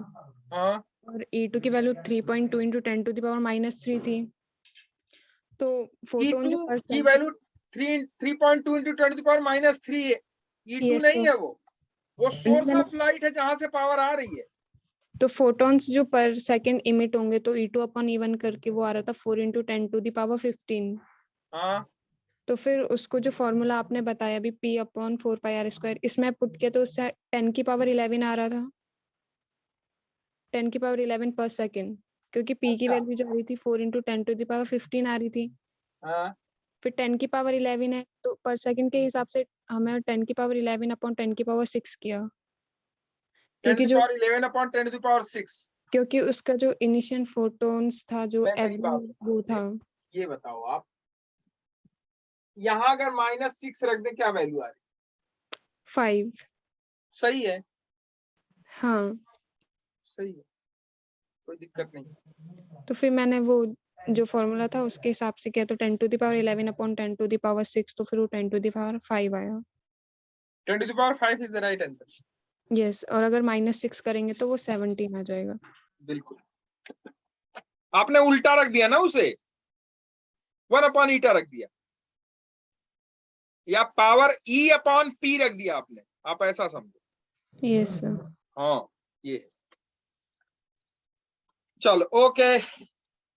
हाँ, और E2 की वैल्यू 3.2 × 10⁻³ थी। तो फोटोन जो E2 पर की सेकंड, वैल्यू 3.2 इंटू 10⁻³ है। E2 यस नहीं सर, है, वो सोर्स ऑफ लाइट है जहां से पावर आ रही है। तो फोटॉन्स जो पर सेकंड इमिट होंगे तो E2/E1 करके वो आ रहा था 4 × 10⁻15। हाँ, तो फिर उसको जो फॉर्मूला आपने बताया अभी P/4πr², इसमें पुट किया तो उससे 10⁻11 आ रहा था, 10⁻11 पर सेकंड, क्योंकि P की अच्छा, वैल्यू जो आ रही थी 4 × 10⁻15 आ रही थी। हाँ, फिर 10⁻11 है तो पर सेकंड के हिसाब से हमें 10⁻11/10�6 किया, क्योंकि जो 10⁻11/10⁶। क्योंकि उसका जो इनिशियल फोटॉन्स था जो मैं मेरी एवरी बात, वो था ये बताओ आप, यहाँ अगर -6 रख दे क्या वैल्यू आ रही? 5। सही है, हाँ, सही है, कोई दिक्कत नहीं। तो फिर मैंने वो जो फॉर्मूला था उसके हिसाब से किया तो 10⁻11/10⁶, तो फिर वो 10⁵ आया। 10⁵ is the right answer. Yes, और अगर -6 करेंगे तो वो 17 आ जाएगा। बिल्कुल, आपने उल्टा रख दिया ना उसे, 1/η रख दिया, या पावर E/P रख दिया आपने, आप ऐसा समझो। Yes sir. हाँ, ये चलो, ओके।